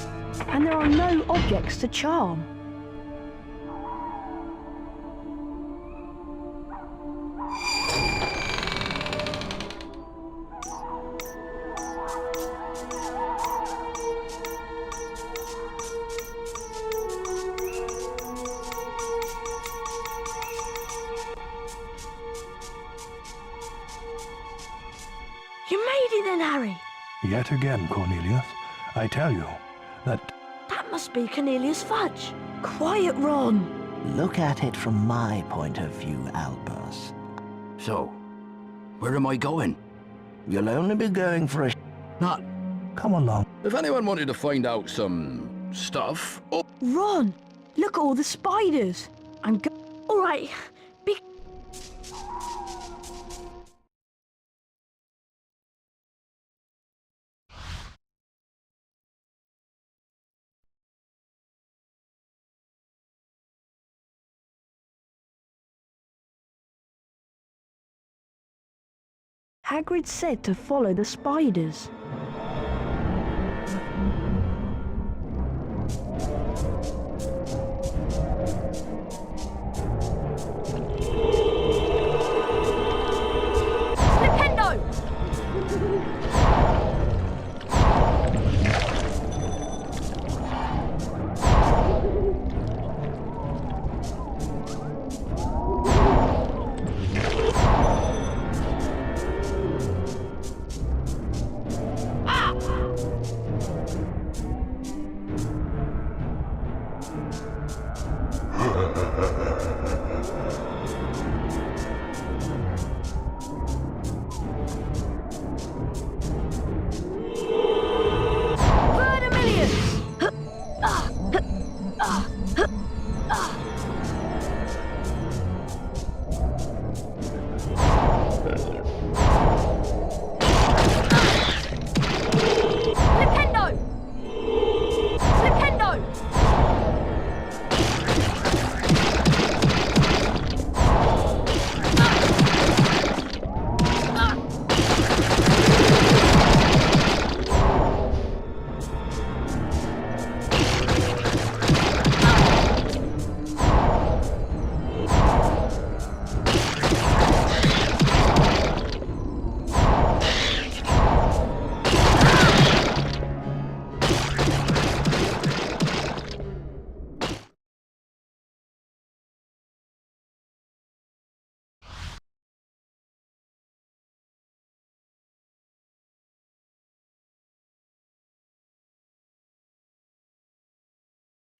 and there are no objects to charm. You made it then, Harry! Yet again, Cornelius, I tell you that must be Cornelius Fudge. Quiet, Ron. Look at it from my point of view, Albus. So, where am I going? You'll only be going for a Not. Come along. If anyone wanted to find out some stuff... Oh, Ron, look at all the spiders. All right, be... Hagrid said to follow the spiders.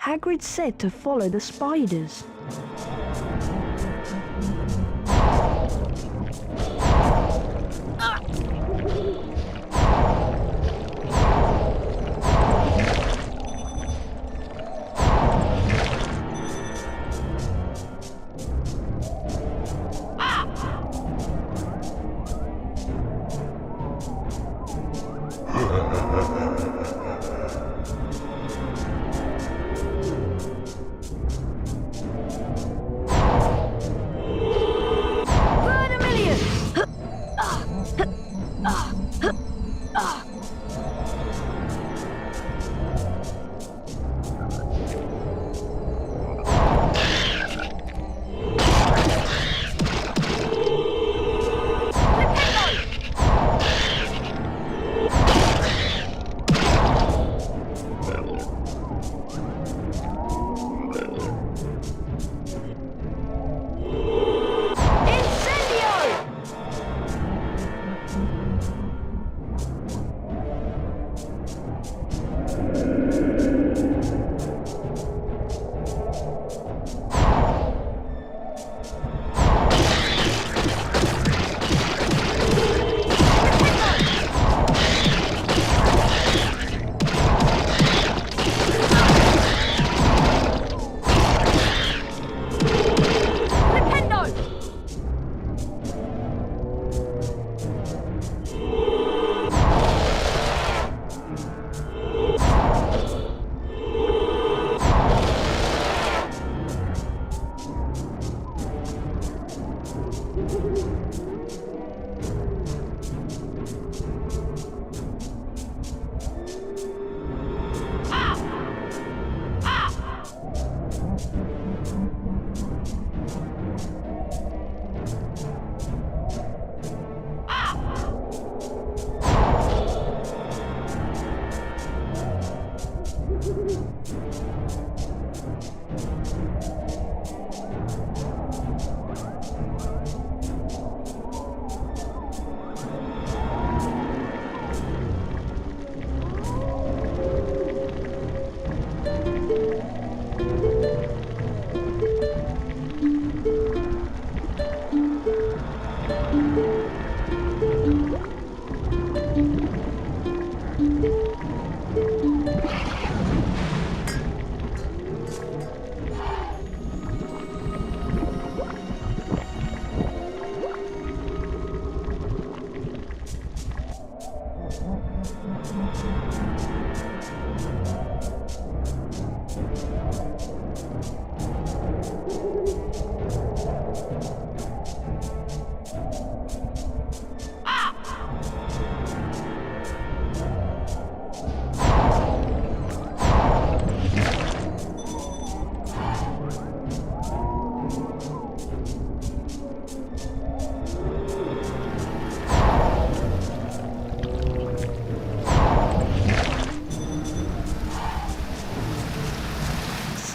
Hagrid said to follow the spiders.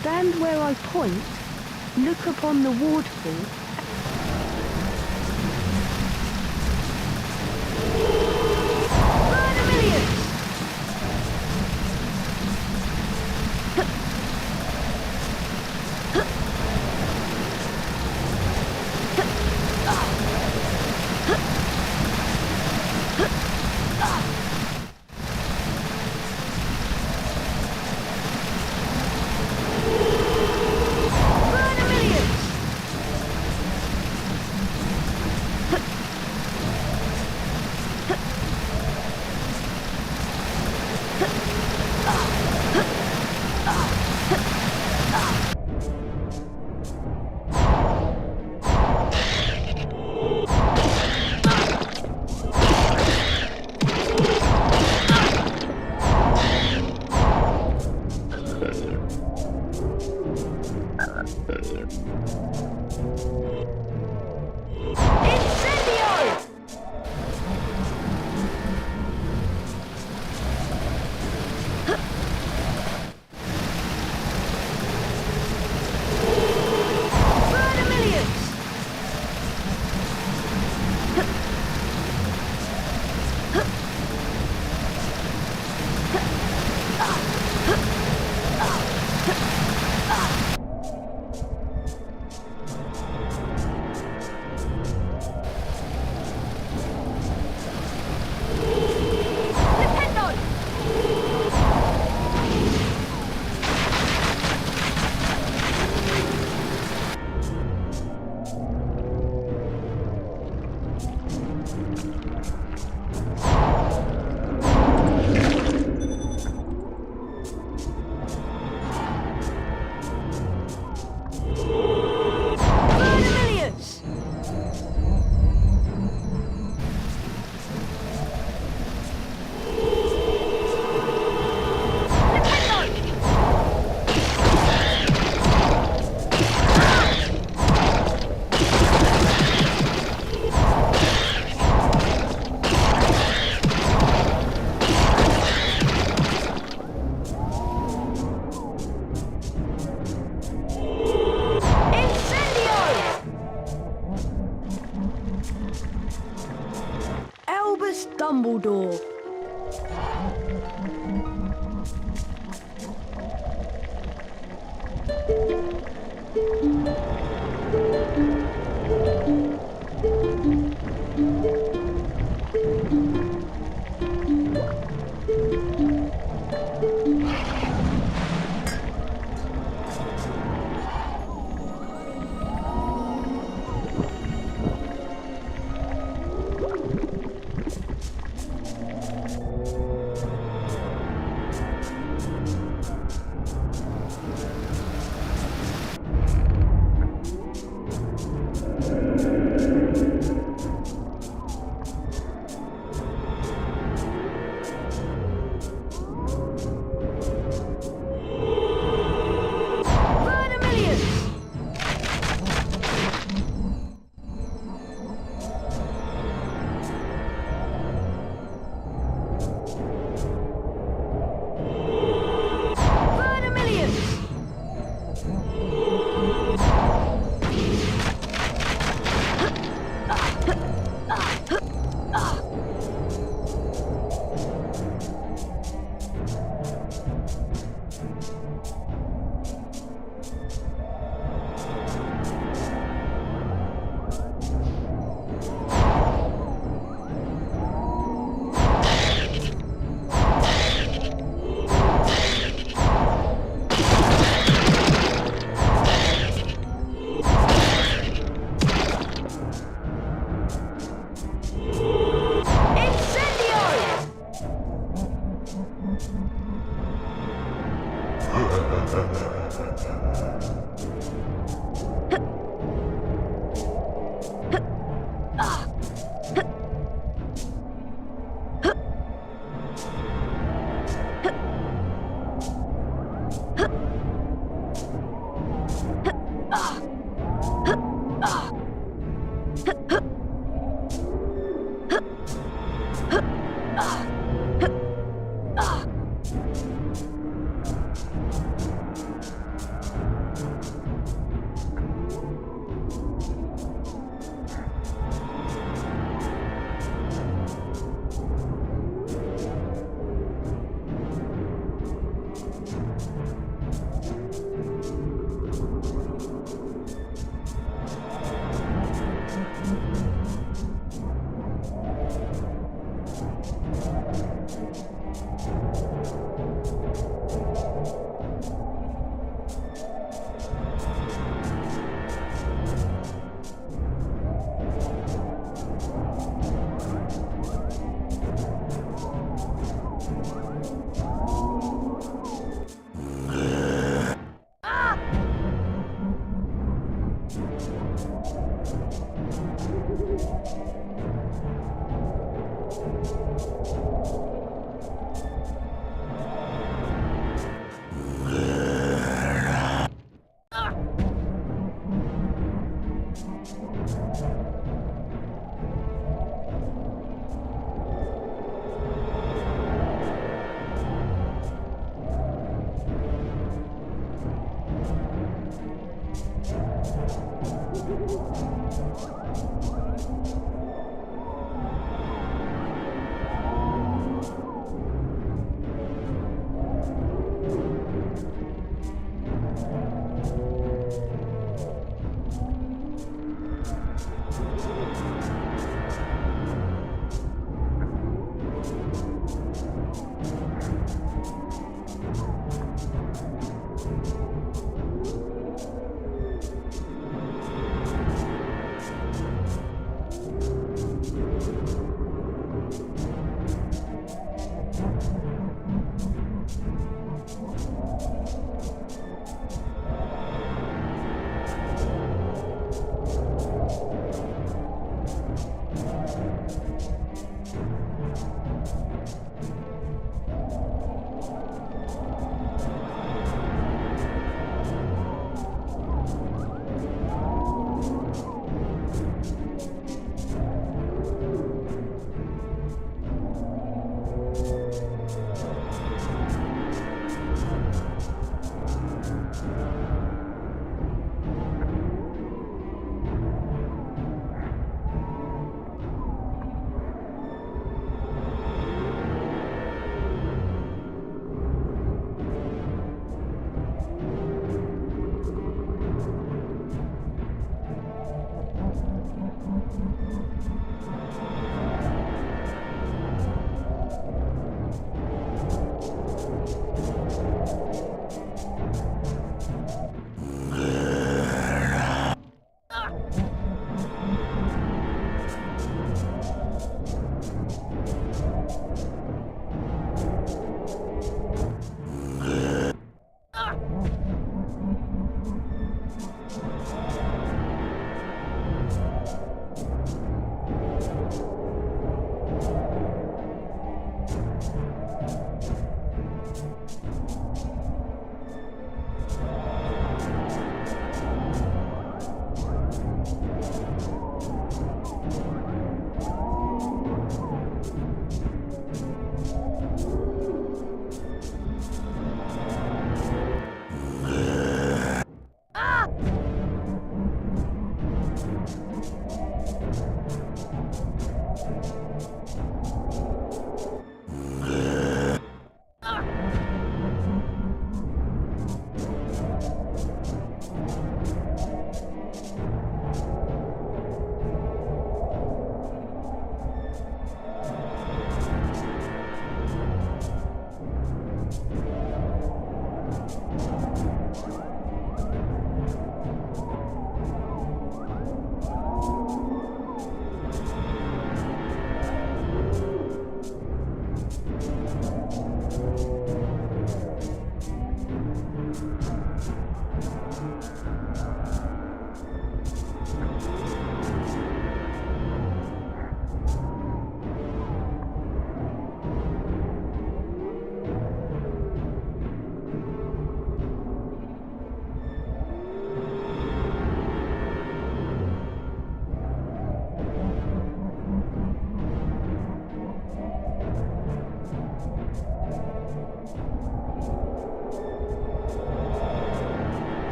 Stand where I point, look upon the waterfall. Burn a million! Dumbledore.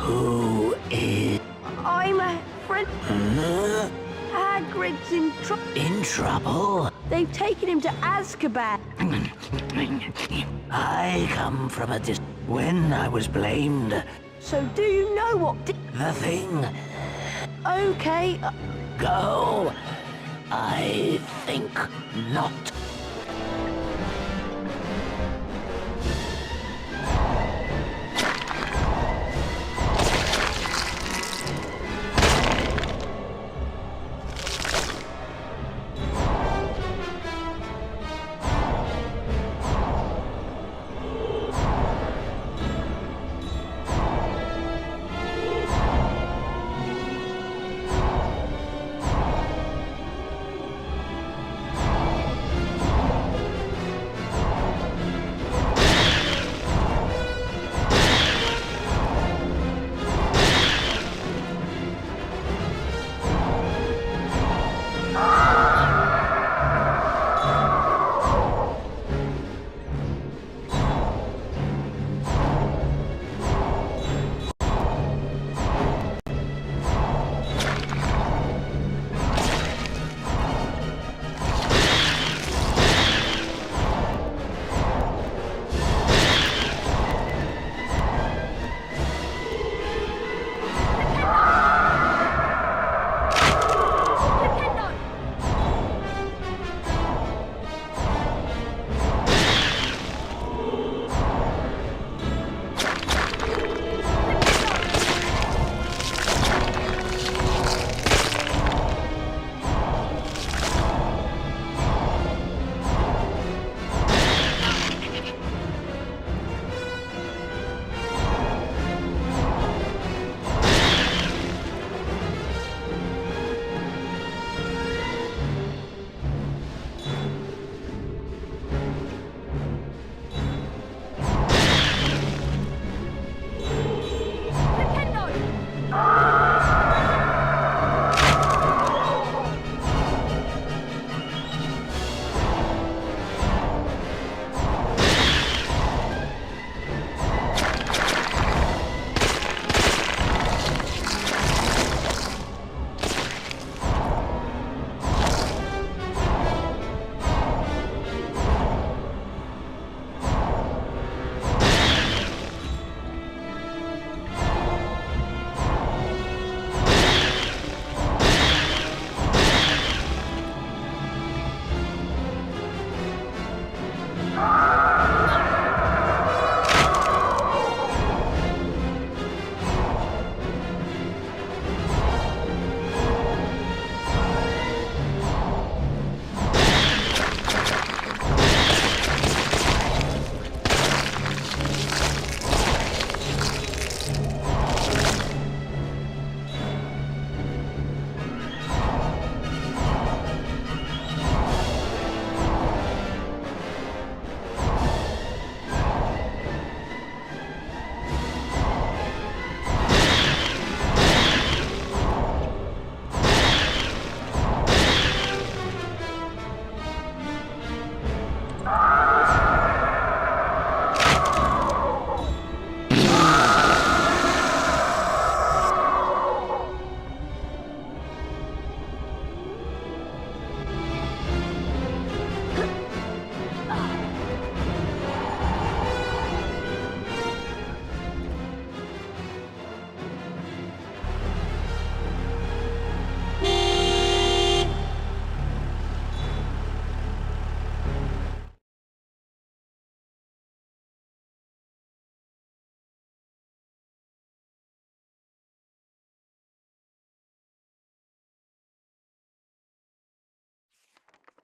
Who is... I'm a friend. Hagrid's in trouble. In trouble? They've taken him to Azkaban. I come from a when I was blamed. So do you know what The thing. Okay. Go. I think not.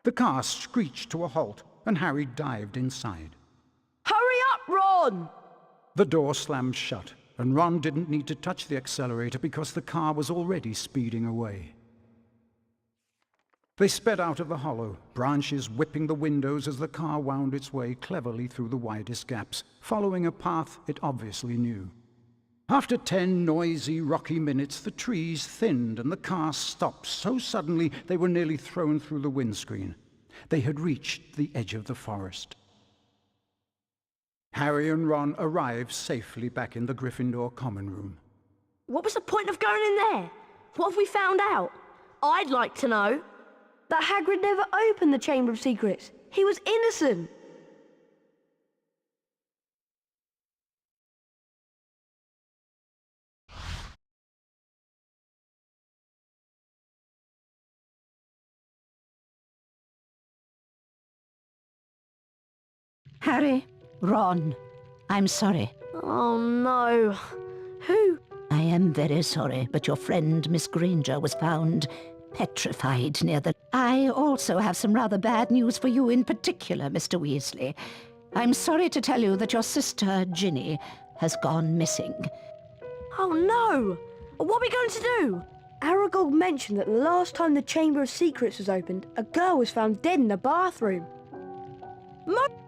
The car screeched to a halt, and Harry dived inside. Hurry up, Ron! The door slammed shut, and Ron didn't need to touch the accelerator because the car was already speeding away. They sped out of the hollow, branches whipping the windows as the car wound its way cleverly through the widest gaps, following a path it obviously knew. After 10 noisy, rocky minutes, the trees thinned and the car stopped so suddenly they were nearly thrown through the windscreen. They had reached the edge of the forest. Harry and Ron arrived safely back in the Gryffindor common room. What was the point of going in there? What have we found out? I'd like to know. That Hagrid never opened the Chamber of Secrets. He was innocent. Harry, Ron, I'm sorry. Oh no. Who? I am very sorry, but your friend Miss Granger was found petrified near the... I also have some rather bad news for you in particular, Mr. Weasley. I'm sorry to tell you that your sister, Ginny, has gone missing. Oh no! What are we going to do? Aragog mentioned that the last time the Chamber of Secrets was opened, a girl was found dead in the bathroom.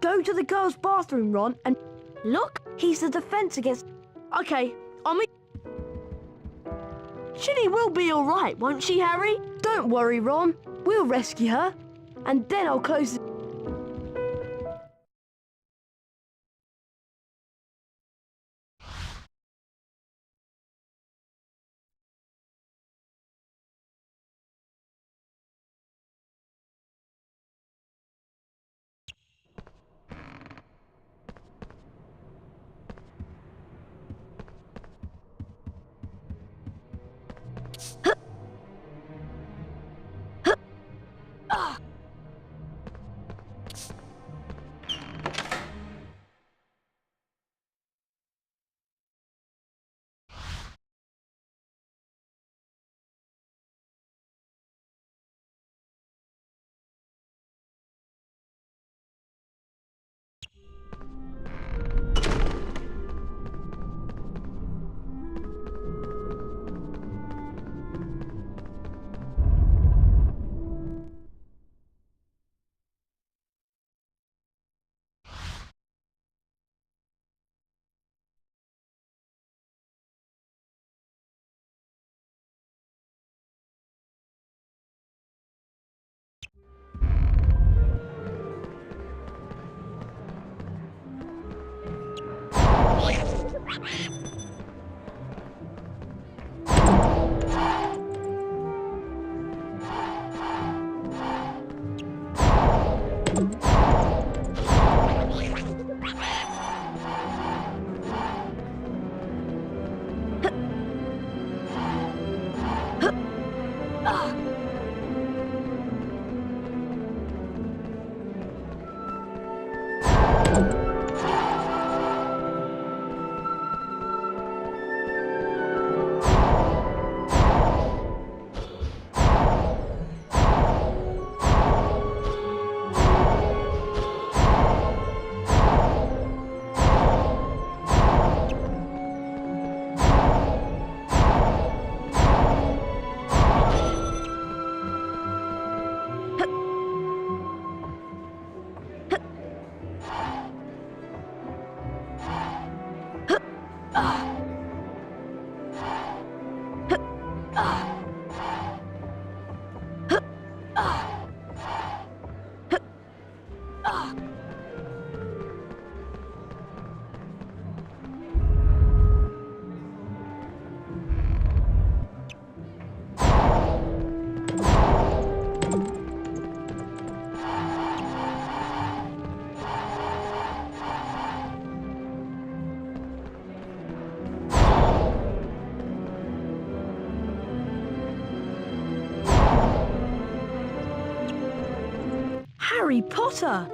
Go to the girl's bathroom, Ron, and look, he's the defense against... Okay, I'll meet... Ginny will be all right, won't she, Harry? Don't worry, Ron. We'll rescue her. And then I'll close the... Harry Potter!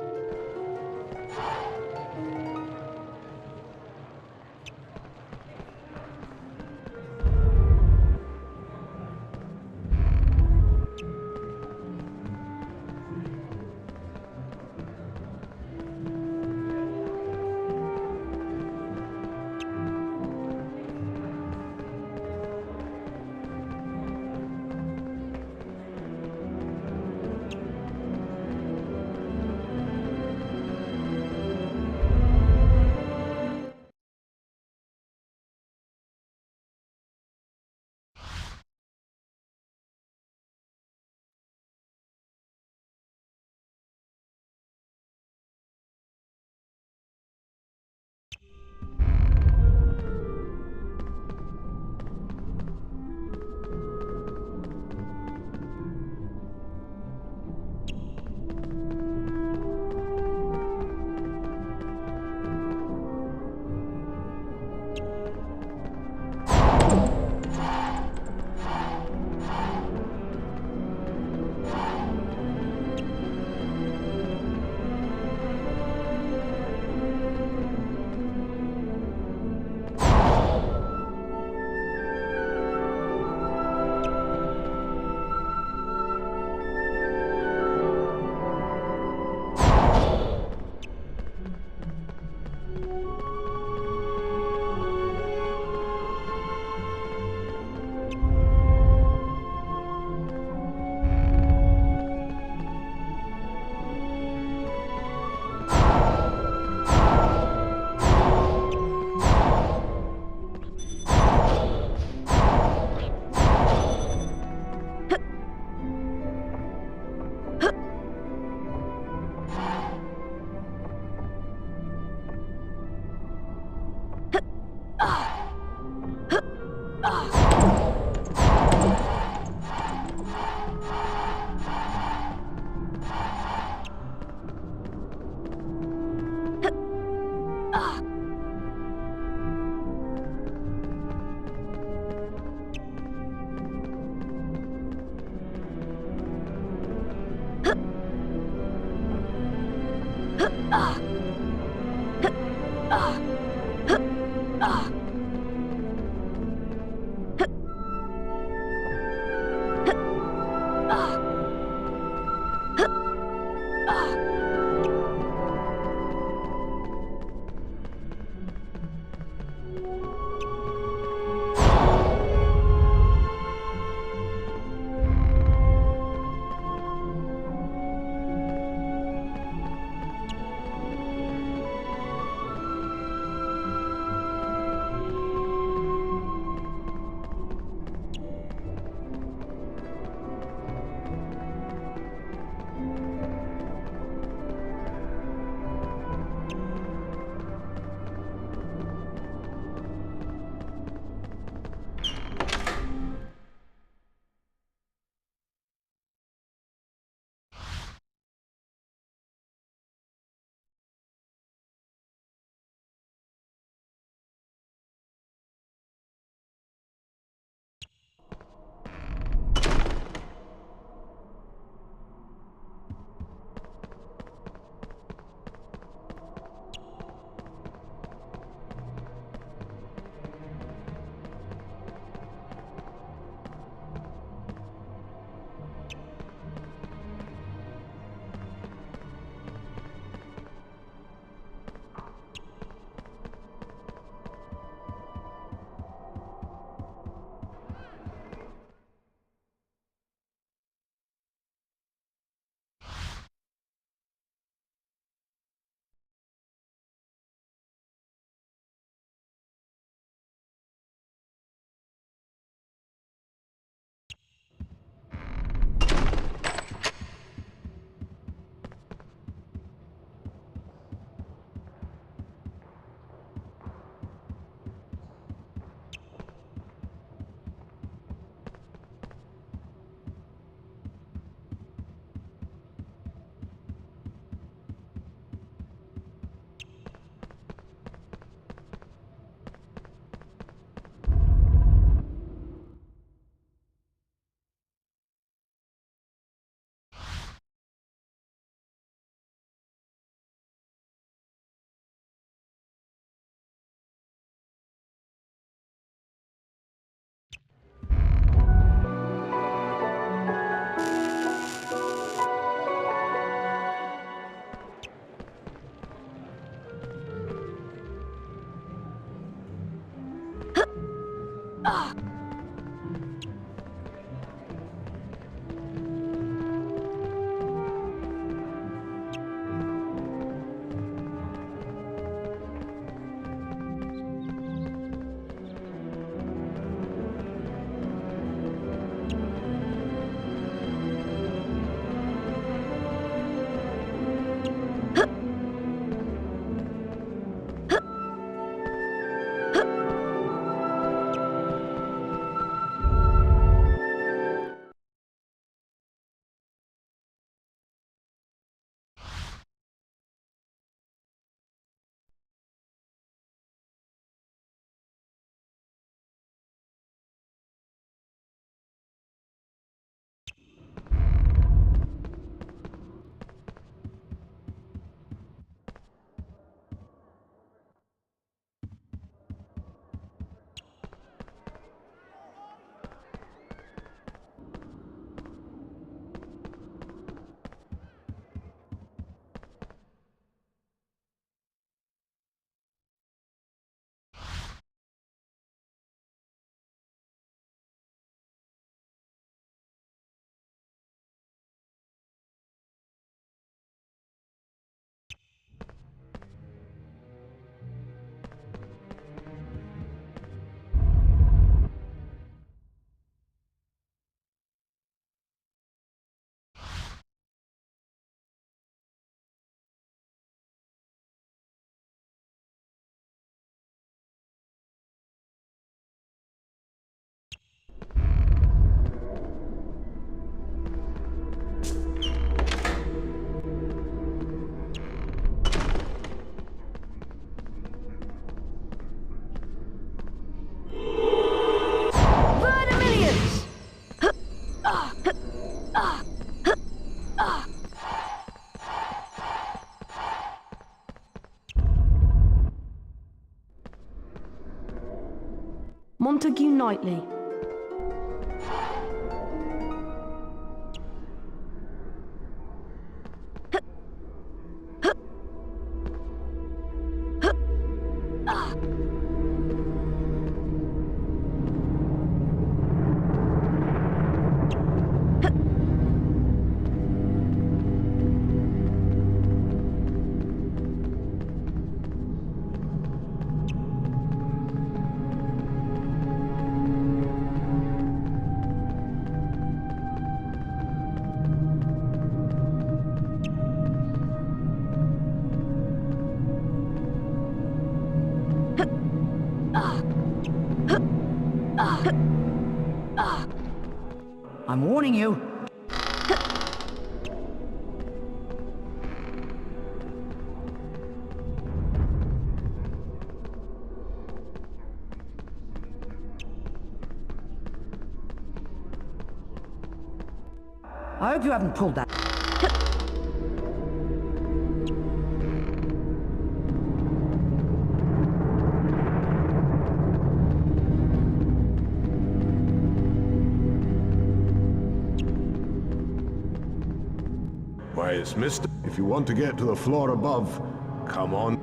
Montague Knightley. I'm warning you. I hope you haven't pulled that. Why, it's Mr. If you want to get to the floor above, come on.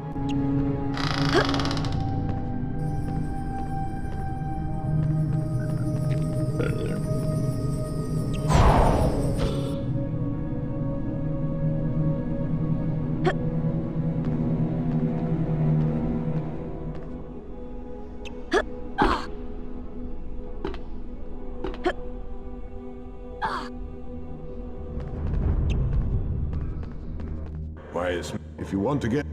Why, it's if you want to get...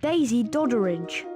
Daisy Dodderidge.